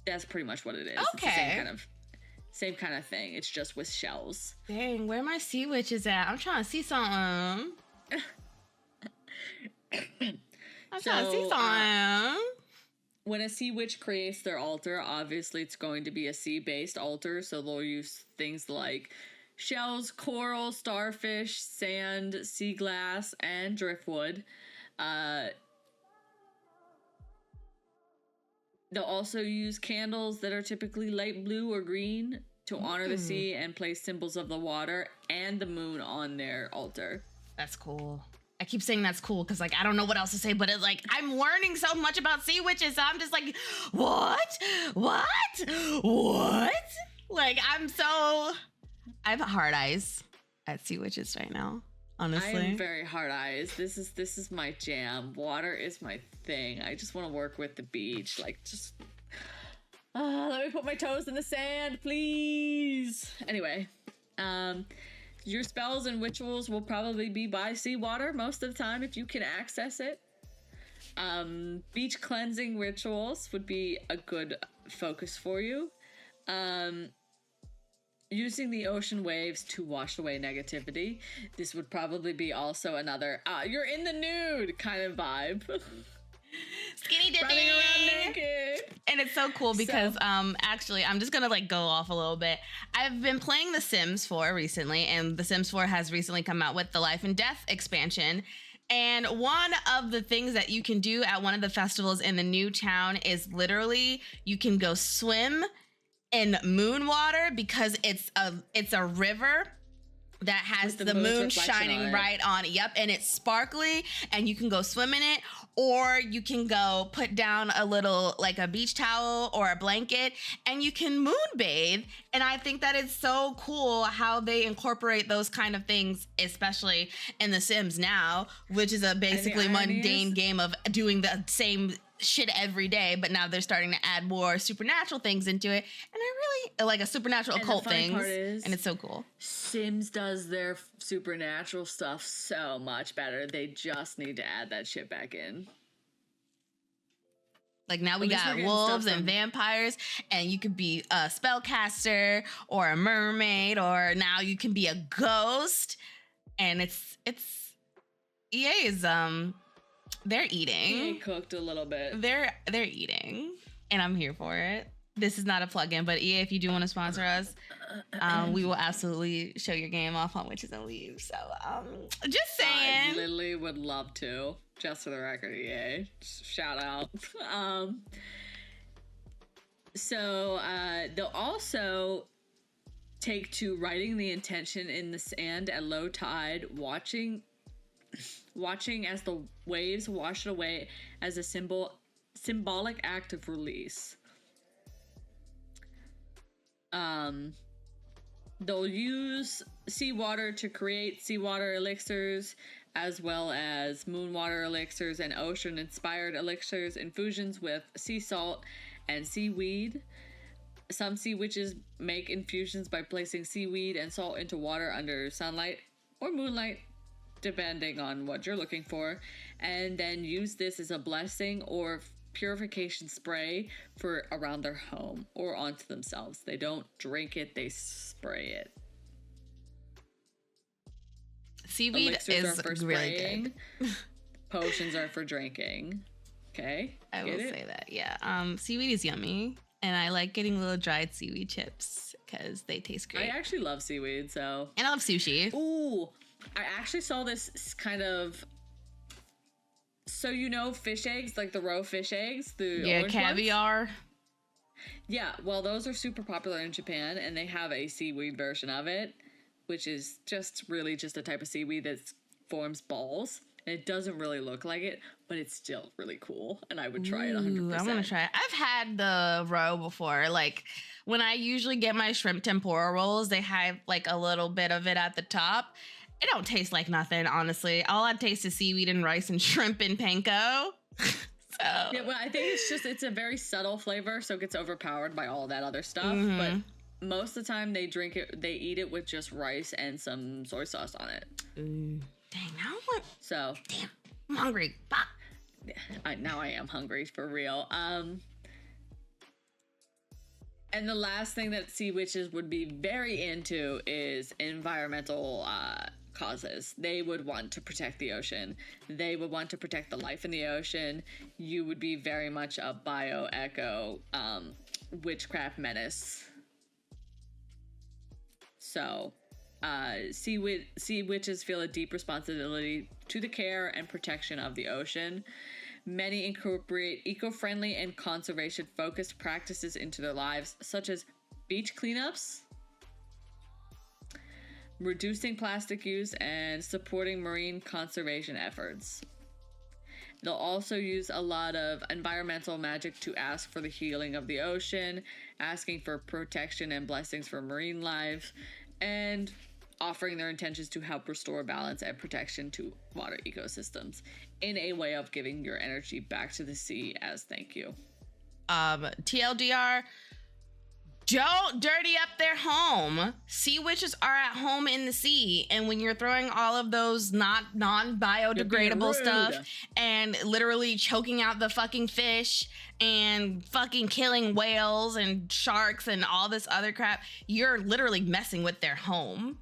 That's pretty much what it is. Okay. It's the same kind of thing. It's just with shells. Dang, where my sea witches at? I'm trying to see something. I'm trying to see something. When a sea witch creates their altar, obviously it's going to be a sea-based altar, so they'll use things like shells, coral, starfish, sand, sea glass, and driftwood. They'll also use candles that are typically light blue or green to honor the sea and place symbols of the water and the moon on their altar. That's cool. I keep saying that's cool because, like, I don't know what else to say, but it's like I'm learning so much about sea witches, so I'm just like, what? Like, I have hard eyes at sea witches right now. Honestly, I am very hard eyes. This is my jam. Water is my thing. I just want to work with the beach. Like, just let me put my toes in the sand, please. Anyway, your spells and rituals will probably be by seawater most of the time if you can access it. Beach cleansing rituals would be a good focus for you. Using the ocean waves to wash away negativity. This would probably be also another you're in the nude kind of vibe. Skinny dipping. Running around naked. And it's so cool because actually I'm just gonna like go off a little bit. I've been playing The Sims 4 recently, and The Sims 4 has recently come out with the Life and Death expansion. And one of the things that you can do at one of the festivals in the new town is literally you can go swim in moon water because it's a river that has the moon shining right on it. Yep, and it's sparkly, and you can go swim in it, or you can go put down a little, like a beach towel or a blanket, and you can moon bathe. And I think that it's so cool how they incorporate those kind of things, especially in The Sims now, which is a basically mundane game of doing the same shit every day, but now they're starting to add more supernatural things into it, and I really like a supernatural occult things, and it's so cool. Sims does their supernatural stuff so much better. They just need to add that shit back in. Like now we got wolves and vampires, and you could be a spellcaster or a mermaid, or now you can be a ghost, and it's EA's they're eating. EA cooked a little bit. They're eating, and I'm here for it. This is not a plug-in, but EA, if you do want to sponsor us, we will absolutely show your game off on Witches and Weebs. So, just saying. I literally would love to. Just for the record, EA. Shout out. They'll also take to writing the intention in the sand at low tide, watching as the waves wash it away as a symbolic act of release. They'll use seawater to create seawater elixirs, as well as moon water elixirs and ocean-inspired elixirs, infusions with sea salt and seaweed. Some sea witches make infusions by placing seaweed and salt into water under sunlight or moonlight, depending on what you're looking for, and then use this as a blessing or purification spray for around their home or onto themselves. They don't drink it, they spray it. Seaweed is really good. Potions are for drinking. Okay? I will say that, yeah. Seaweed is yummy, and I like getting little dried seaweed chips because they taste great. I actually love seaweed, so... And I love sushi. Ooh! I actually saw this kind of... So you know fish eggs, like the roe fish eggs? The orange caviar. ones? Yeah, well, those are super popular in Japan, and they have a seaweed version of it, which is just really just a type of seaweed that forms balls. And it doesn't really look like it, but it's still really cool, and I would try it 100%. I want to try it. I've had the roe before. Like, when I usually get my shrimp tempura rolls, they have like a little bit of it at the top. It don't taste like nothing, honestly. All I taste is seaweed and rice and shrimp and panko. So. Yeah, well, I think it's a very subtle flavor, so it gets overpowered by all that other stuff. But most of the time, they eat it with just rice and some soy sauce on it. Dang, now I want. So. Damn, I'm hungry. Fuck. Now I am hungry for real. And the last thing that sea witches would be very into is environmental causes. They would want to protect the ocean. They would want to protect the life in the ocean. You would be very much a bio-eco witchcraft menace. So, sea witches feel a deep responsibility to the care and protection of the ocean. Many incorporate eco-friendly and conservation-focused practices into their lives, such as beach cleanups, reducing plastic use, and supporting marine conservation efforts. They'll also use a lot of environmental magic to ask for the healing of the ocean, asking for protection and blessings for marine life, and offering their intentions to help restore balance and protection to water ecosystems in a way of giving your energy back to the sea as thank you. TLDR, don't dirty up their home. Sea witches are at home in the sea, and when you're throwing all of those non-biodegradable stuff and literally choking out the fucking fish and fucking killing whales and sharks and all this other crap, you're literally messing with their home.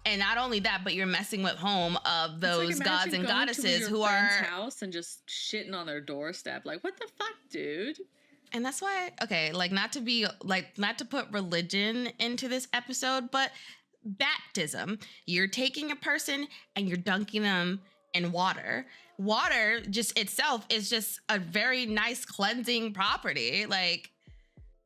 And not only that, but you're messing with home of those gods and goddesses who are house and just shitting on their doorstep. Like, what the fuck, dude? And that's why, okay, like not to put religion into this episode, but baptism, you're taking a person and you're dunking them in water. Water just itself is just a very nice cleansing property. Like,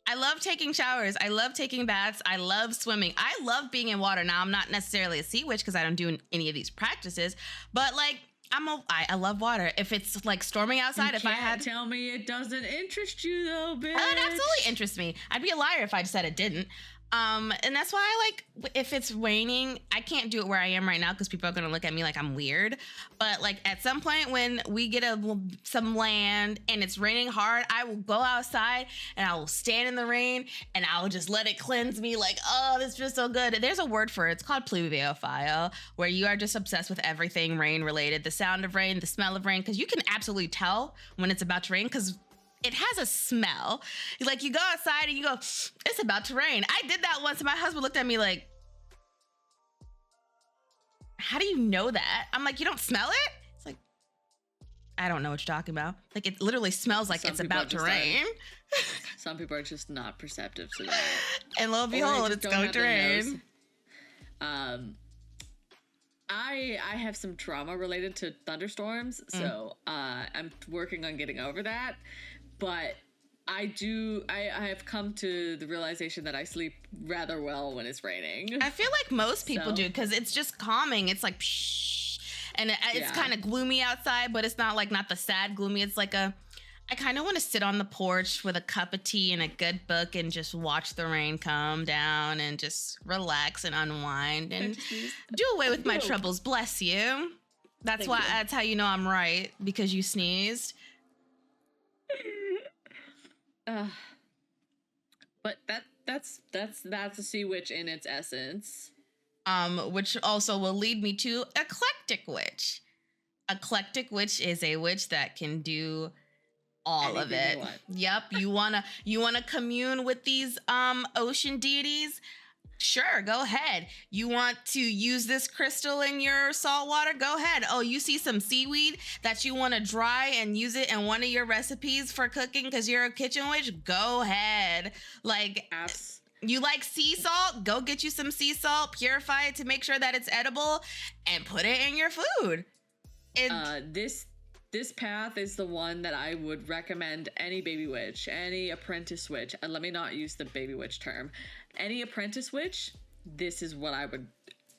I love taking showers. I love taking baths. I love swimming. I love being in water. Now, I'm not necessarily a sea witch because I don't do any of these practices, but like, I love water. If it's like storming outside, if I had tell me it doesn't interest you though, bitch. It absolutely interests me. I'd be a liar if I said it didn't. And that's why I like, if it's raining, I can't do it where I am right now because people are going to look at me like I'm weird. But like at some point when we get some land and it's raining hard, I will go outside and I will stand in the rain and I will just let it cleanse me like, oh, this feels so good. There's a word for it. It's called pluviophile, where you are just obsessed with everything rain related, the sound of rain, the smell of rain, because you can absolutely tell when it's about to rain because it has a smell. Like, you go outside and you go, it's about to rain. I did that once and my husband looked at me like, how do you know that? I'm like, you don't smell it? It's like, I don't know what you're talking about. Like, it literally smells like it's about to rain. Some people are just not perceptive to that. And lo and behold, it's going to rain. I have some trauma related to thunderstorms, so I'm working on getting over that. But I have come to the realization that I sleep rather well when it's raining. I feel like most people do because it's just calming. It's like, psh, and it's kind of gloomy outside, but it's not the sad gloomy. It's like I kind of want to sit on the porch with a cup of tea and a good book and just watch the rain come down and just relax and unwind and do away with my troubles. Bless you. That's how you know I'm right, because you sneezed. But that's a sea witch in its essence. Which also will lead me to eclectic witch. Eclectic witch is a witch that can do all of it. Yep. You wanna commune with these ocean deities? Sure, go ahead. You want to use this crystal in your salt water? Go ahead. Oh, you see some seaweed that you want to dry and use it in one of your recipes for cooking because you're a kitchen witch? Go ahead. Like, you like sea salt? Go get you some sea salt, purify it to make sure that it's edible, and put it in your food. this path is the one that I would recommend any baby witch, any apprentice witch, and let me not use the baby witch term, any apprentice witch, this is what I would,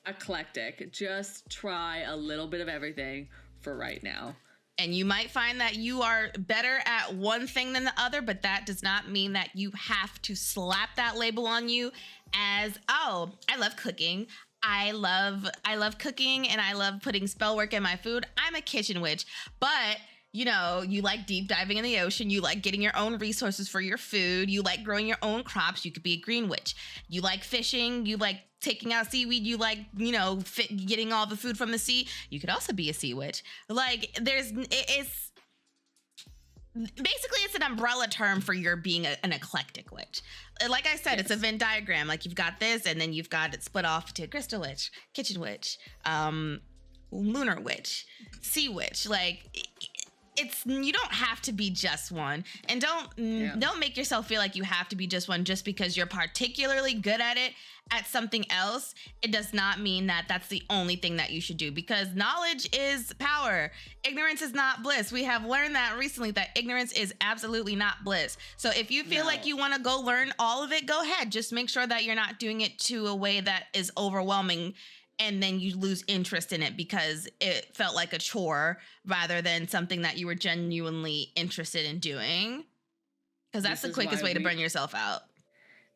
eclectic, just try a little bit of everything for right now. And you might find that you are better at one thing than the other, but that does not mean that you have to slap that label on you as, oh, I love cooking. I love cooking and I love putting spell work in my food. I'm a kitchen witch. But, you know, you like deep diving in the ocean. You like getting your own resources for your food. You like growing your own crops. You could be a green witch. You like fishing. You like taking out seaweed. You like, you know, getting all the food from the sea. You could also be a sea witch. Like, it's basically, it's an umbrella term for your being an eclectic witch. Like I said, yes. It's a Venn diagram. Like, you've got this, and then you've got it split off to crystal witch, kitchen witch, lunar witch, sea witch. Like, it's, you don't have to be just one, and don't make yourself feel like you have to be just one just because you're particularly good at it at something else. It does not mean that that's the only thing that you should do, because knowledge is power. Ignorance is not bliss. We have learned that recently, that ignorance is absolutely not bliss. So if you feel like you want to go learn all of it, go ahead. Just make sure that you're not doing it to a way that is overwhelming, and then you lose interest in it because it felt like a chore rather than something that you were genuinely interested in doing. Because that's the quickest way to burn yourself out.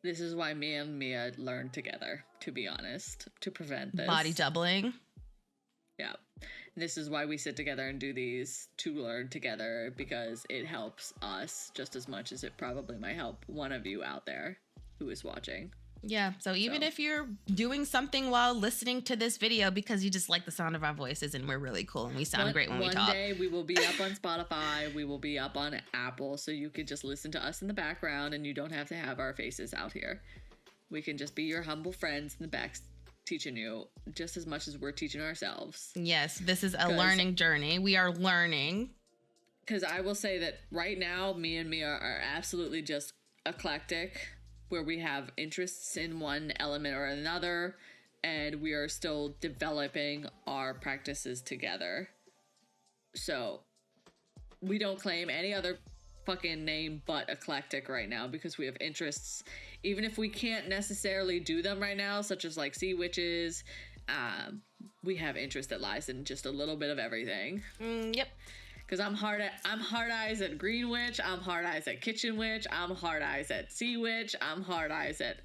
This is why me and Mia learned together, to be honest, to prevent this. Body doubling. Yeah. This is why we sit together and do these, to learn together, because it helps us just as much as it probably might help one of you out there who is watching. Yeah, so even if you're doing something while listening to this video because you just like the sound of our voices and we're really cool and we sound great when we talk. One day we will be up on Spotify, we will be up on Apple, so you could just listen to us in the background and you don't have to have our faces out here. We can just be your humble friends in the back teaching you just as much as we're teaching ourselves. Yes, this is a learning journey. We are learning. Because I will say that right now, me and Mia are absolutely just eclectic, where we have interests in one element or another, and we are still developing our practices together. So we don't claim any other fucking name but eclectic right now because we have interests, even if we can't necessarily do them right now, such as like sea witches. We have interest that lies in just a little bit of everything. Yep. Because I'm hard eyes at green witch, I'm hard eyes at kitchen witch, I'm hard eyes at sea witch, I'm hard eyes at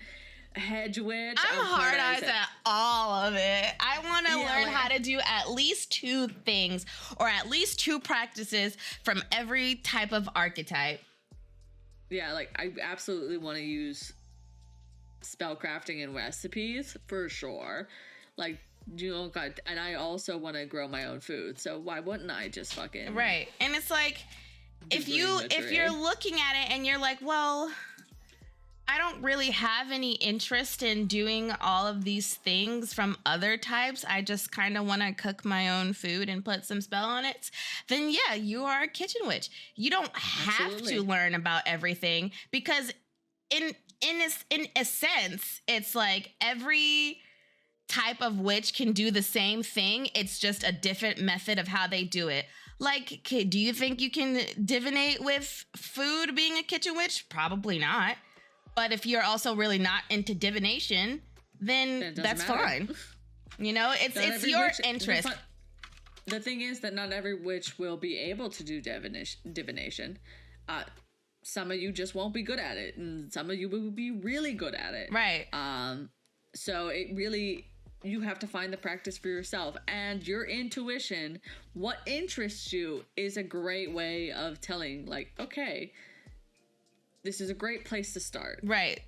hedge witch. I'm hard eyes at all of it. I want to learn how to do at least 2 things or at least 2 practices from every type of archetype. Yeah, like I absolutely want to use spellcrafting and recipes for sure. Like, you know, God, and I also want to grow my own food, so why wouldn't I just fucking right? And it's like, if you're looking at it and you're like, well, I don't really have any interest in doing all of these things from other types, I just kind of want to cook my own food and put some spell on it, then yeah, you are a kitchen witch. You don't have to learn about everything, because in a sense, it's like every type of witch can do the same thing. It's just a different method of how they do it. Like, do you think you can divinate with food being a kitchen witch? Probably not. But if you're also really not into divination, then that's fine. You know, it's your interest. The thing is that not every witch will be able to do divination. Some of you just won't be good at it, and some of you will be really good at it. Right. So it really, you have to find the practice for yourself, and your intuition, what interests you, is a great way of telling, like, okay, this is a great place to start. Right.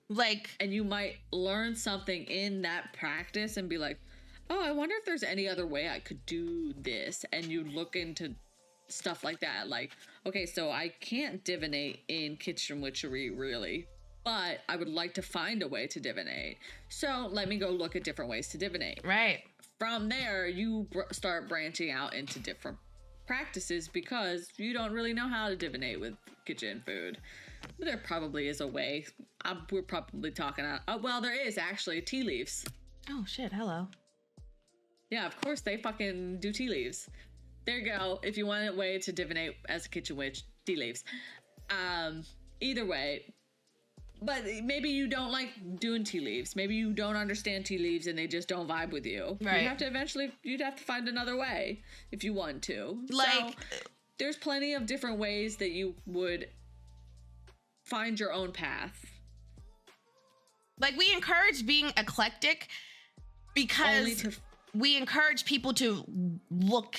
Like, and you might learn something in that practice and be like, oh, I wonder if there's any other way I could do this. And you look into stuff like that. Like, okay, so I can't divinate in kitchen witchery, really, but I would like to find a way to divinate. So let me go look at different ways to divinate. Right. From there, you start branching out into different practices because you don't really know how to divinate with kitchen food. But there probably is a way. We're probably talking out. Well, there is actually tea leaves. Oh shit! Hello. Yeah, of course they fucking do tea leaves. there you go. If you want a way to divinate as a kitchen witch, tea leaves. Either way. But maybe you don't like doing tea leaves. Maybe you don't understand tea leaves and they just don't vibe with you. Right. You'd have to find another way if you want to. Like, so, there's plenty of different ways that you would find your own path. Like, we encourage being eclectic because we encourage people to look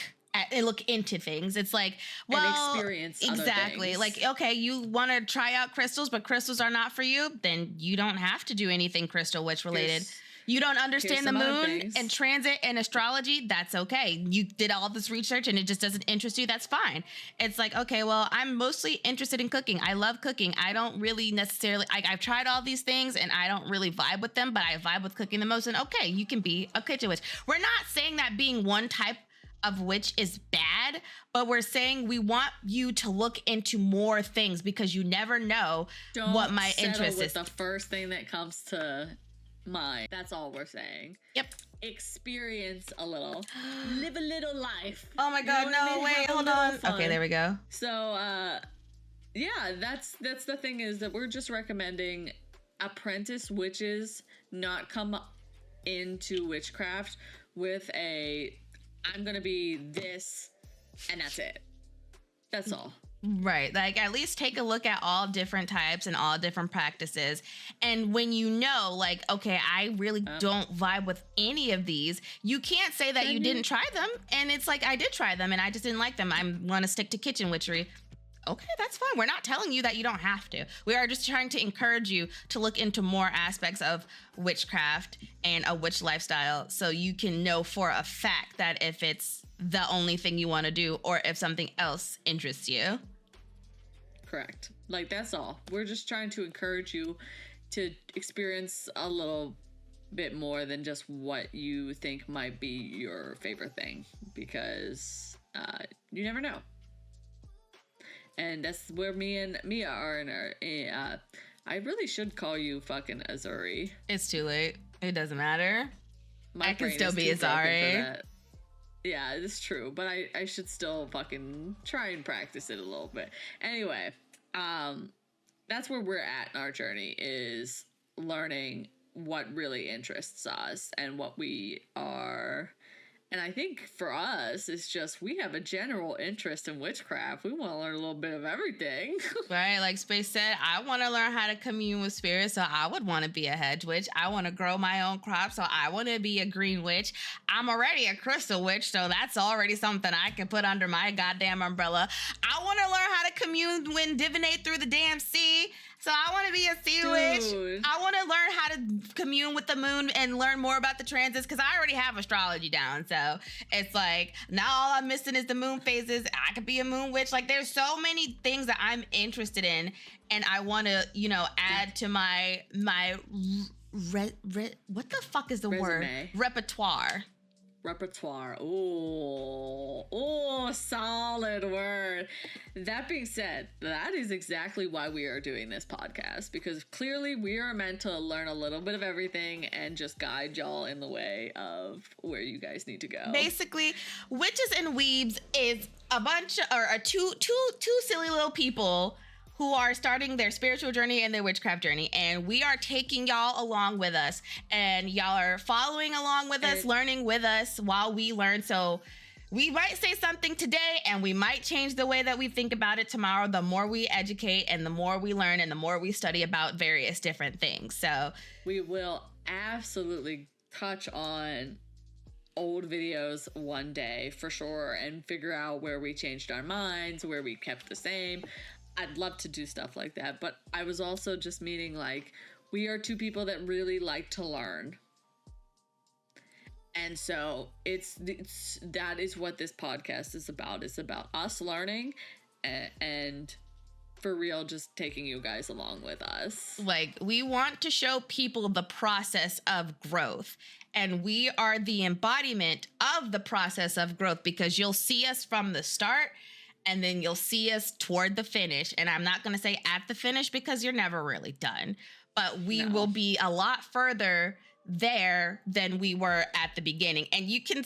into things. It's like, well, and experience exactly. Other things. Like, okay, you want to try out crystals, but crystals are not for you, then you don't have to do anything crystal witch related. You don't understand the moon and transit and astrology, that's okay. You did all this research and it just doesn't interest you, that's fine. It's like, okay, well, I'm mostly interested in cooking. I love cooking. I don't really necessarily, I've tried all these things and I don't really vibe with them, but I vibe with cooking the most. And okay, you can be a kitchen witch. We're not saying that being one type of witch is bad, but we're saying we want you to look into more things because you never know what my interest is. The first thing that comes to mind. That's all we're saying. Yep. Experience a little. Live a little life. Oh my God, no, wait, hold on. Fun. Okay, there we go. So, yeah, that's the thing is that we're just recommending apprentice witches not come into witchcraft with I'm gonna be this and that's it. That's all. Right. Like, at least take a look at all different types and all different practices. And when you know, like, okay, I really don't vibe with any of these, you can't say that you didn't try them. And it's like, I did try them and I just didn't like them. I want to stick to kitchen witchery. Okay, that's fine. We're not telling you that you don't have to. We are just trying to encourage you to look into more aspects of witchcraft and a witch lifestyle so you can know for a fact that if it's the only thing you want to do or if something else interests you. Correct. Like, that's all. We're just trying to encourage you to experience a little bit more than just what you think might be your favorite thing, because you never know. And that's where me and Mia are in our I really should call you fucking Azuri. It's too late. It doesn't matter. I can still be Azari. Yeah, it's true, but I should still fucking try and practice it a little bit. Anyway, that's where we're at in our journey, is learning what really interests us and what we are. And I think for us, it's just we have a general interest in witchcraft. We want to learn a little bit of everything. Right, like Space said, I want to learn how to commune with spirits, so I would want to be a hedge witch. I want to grow my own crops, so I want to be a green witch. I'm already a crystal witch, so that's already something I can put under my goddamn umbrella. I want to learn how to commune and divinate through the damn sea. So I want to be a sea witch. I want to learn how to commune with the moon and learn more about the transits, because I already have astrology down. So it's like, now all I'm missing is the moon phases. I could be a moon witch. Like, there's so many things that I'm interested in, and I want to, add to my what the fuck is the word? Repertoire. Oh, solid word. That being said, that is exactly why we are doing this podcast, because clearly we are meant to learn a little bit of everything and just guide y'all in the way of where you guys need to go. Basically, Witches and Weebs is a bunch of two silly little people who are starting their spiritual journey and their witchcraft journey. And we are taking y'all along with us. And y'all are following along with us, learning with us while we learn. So we might say something today and we might change the way that we think about it tomorrow. The more we educate and the more we learn and the more we study about various different things. So we will absolutely touch on old videos one day for sure and figure out where we changed our minds, where we kept the same. I'd love to do stuff like that, but I was also just meaning, like, we are two people that really like to learn. And so it's that is what this podcast is about. It's about us learning and for real, just taking you guys along with us. Like, we want to show people the process of growth, and we are the embodiment of the process of growth, because you'll see us from the start and then you'll see us toward the finish. And I'm not going to say at the finish because you're never really done, but we will be a lot further there than we were at the beginning. And you can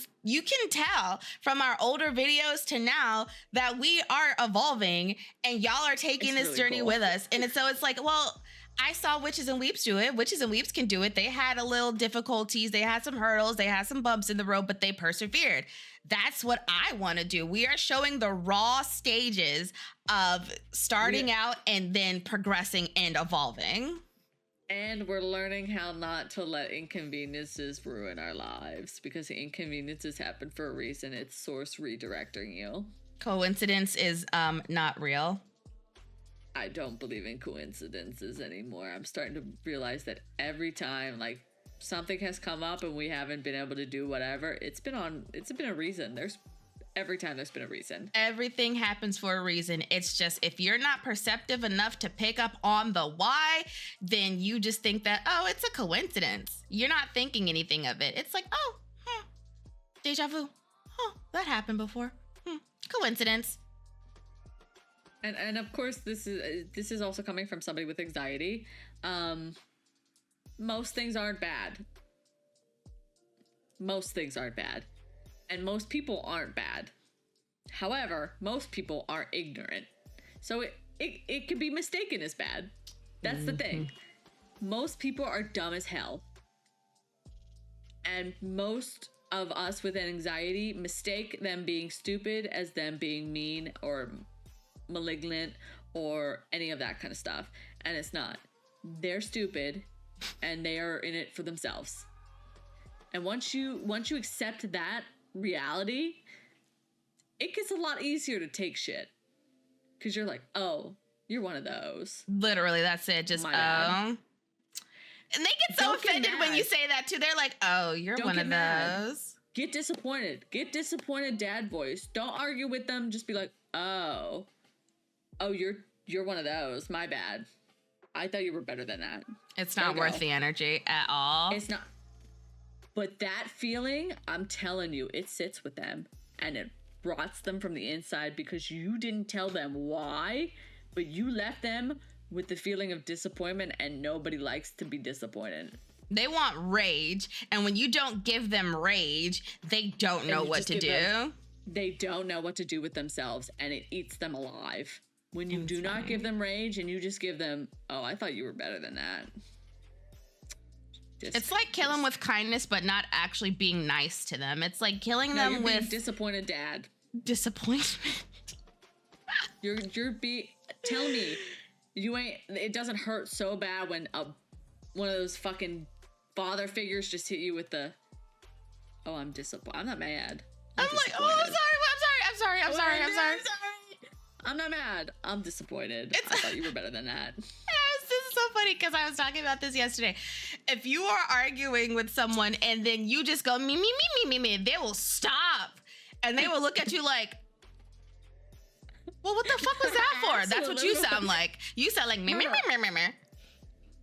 tell from our older videos to now that we are evolving, and y'all are taking this journey cool with us. And it's like, well, I saw Witches and Weeps do it. Witches and Weeps can do it. They had a little difficulties. They had some hurdles. They had some bumps in the road, but they persevered. That's what I want to do. We are showing the raw stages of starting out and then progressing and evolving. And we're learning how not to let inconveniences ruin our lives, because inconveniences happen for a reason. It's source redirecting you. Coincidence is not real. I don't believe in coincidences anymore. I'm starting to realize that every time like something has come up and we haven't been able to do whatever, it's been a reason. Every time there's been a reason. Everything happens for a reason. It's just, if you're not perceptive enough to pick up on the why, then you just think that, oh, it's a coincidence. You're not thinking anything of it. It's like, oh, deja vu. Oh, that happened before. Coincidence. And of course, this is also coming from somebody with anxiety. Most things aren't bad. Most things aren't bad. And most people aren't bad. However, most people aren't ignorant. So it can be mistaken as bad. That's the thing. Most people are dumb as hell. And most of us with anxiety mistake them being stupid as them being mean or malignant or any of that kind of stuff. And it's not. They're stupid and they are in it for themselves. And once you accept that reality, it gets a lot easier to take shit, because you're like, oh, you're one of those. Literally, that's it. Just and they get so offended when you say that too. They're like, oh, you're one of those. Get disappointed, dad voice. Don't argue with them. Just be like, oh, you're one of those. My bad. I thought you were better than that. It's not worth the energy at all. It's not. But that feeling, I'm telling you, it sits with them and it rots them from the inside, because you didn't tell them why, but you left them with the feeling of disappointment, and nobody likes to be disappointed. They want rage, and when you don't give them rage, they don't know what to do. They don't know what to do with themselves, and it eats them alive. When you do not give them rage and you just give them, oh, I thought you were better than that. It's like kill them with kindness, but not actually being nice to them. It's like killing them with disappointed dad. Disappointment. Tell me, you ain't. It doesn't hurt so bad when one of those fucking father figures just hit you with the, oh, I'm disappointed. I'm not mad. I'm like, oh, I'm sorry. I'm not mad. I'm disappointed. I thought you were better than that. This is so funny, because I was talking about this yesterday. If you are arguing with someone and then you just go me, they will stop and they will look at you like, well, what the fuck was that for? That's what you sound like. You sound like me. And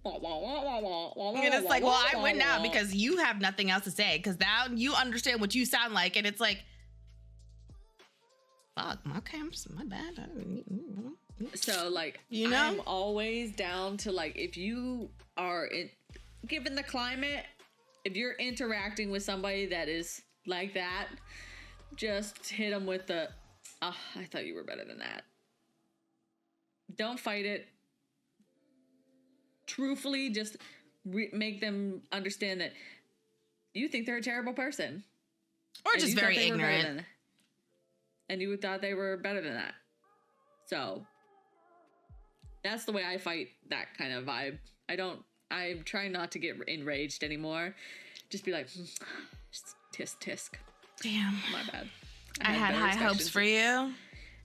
it's like, well, I win now because you have nothing else to say, because now you understand what you sound like, and it's like, fuck, okay, my bad. So, like, you know, I'm always down to, like, if you are given the climate, if you're interacting with somebody that is like that, just hit them with the, oh, I thought you were better than that. Don't fight it. Truthfully, just make them understand that you think they're a terrible person. Or just very ignorant. And you thought they were better than that. So that's the way I fight that kind of vibe. I'm trying not to get enraged anymore. Just be like, tisk. Damn. My bad. I had high hopes for you.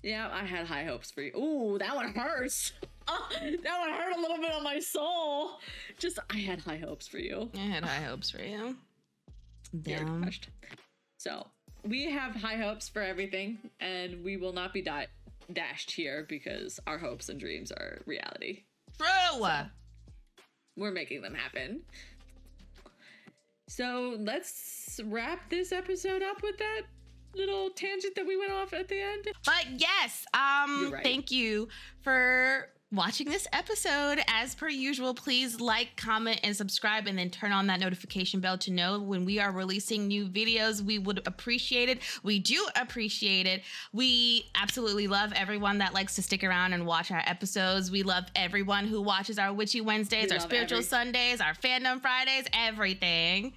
Yeah, I had high hopes for you. Ooh, that one hurts. Oh, that one hurt a little bit on my soul. I had high hopes for you. I had high hopes for you. Damn. So, we have high hopes for everything, and we will not be dashed here, because our hopes and dreams are reality. True. So, we're making them happen. So, let's wrap this episode up with that little tangent that we went off at the end. But yes, right. Thank you for watching this episode. As per usual, please like, comment, and subscribe, and then turn on that notification bell to know when we are releasing new videos. We would appreciate it. We do appreciate it. We absolutely love everyone that likes to stick around and watch our episodes. We love everyone who watches our Witchy Wednesdays, our Spiritual Sundays, our Fandom Fridays, everything.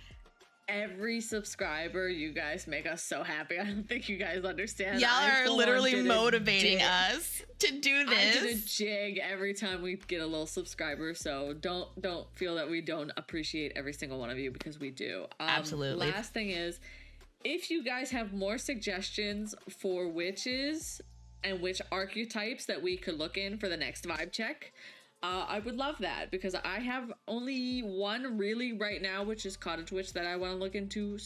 Every subscriber, you guys make us so happy. I don't think you guys understand. Y'all are literally motivating us to do this. I did a jig every time we get a little subscriber, so don't feel that we don't appreciate every single one of you, because we do. Absolutely. Last thing is, if you guys have more suggestions for witches and witch archetypes that we could look in for the next vibe check, I would love that, because I have only one really right now, which is Cottage Witch, that I want to look into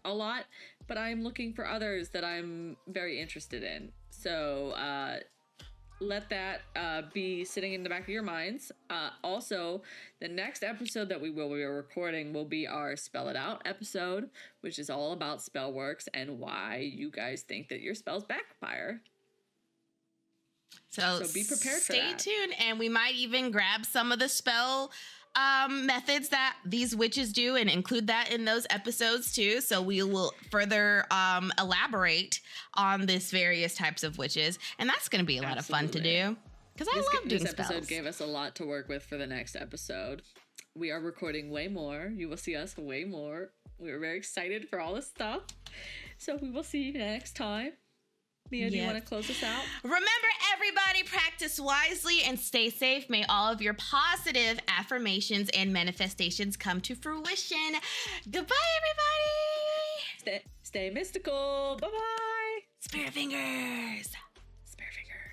a lot, but I'm looking for others that I'm very interested in. So let that be sitting in the back of your minds. Also, the next episode that we will be recording will be our Spell It Out episode, which is all about spell works and why you guys think that your spells backfire. So be prepared for that. Stay tuned, and we might even grab some of the spell methods that these witches do and include that in those episodes too. So we will further elaborate on this various types of witches, and that's going to be a lot of fun to do, because I love doing spells. This episode gave us a lot to work with for the next episode. We are recording way more. You will see us way more. We're very excited for all this stuff. So we will see you next time. Mia, do you want to close us out? Remember, everybody, practice wisely and stay safe. May all of your positive affirmations and manifestations come to fruition. Goodbye, everybody. Stay mystical. Bye-bye. Spirit fingers. Spirit fingers.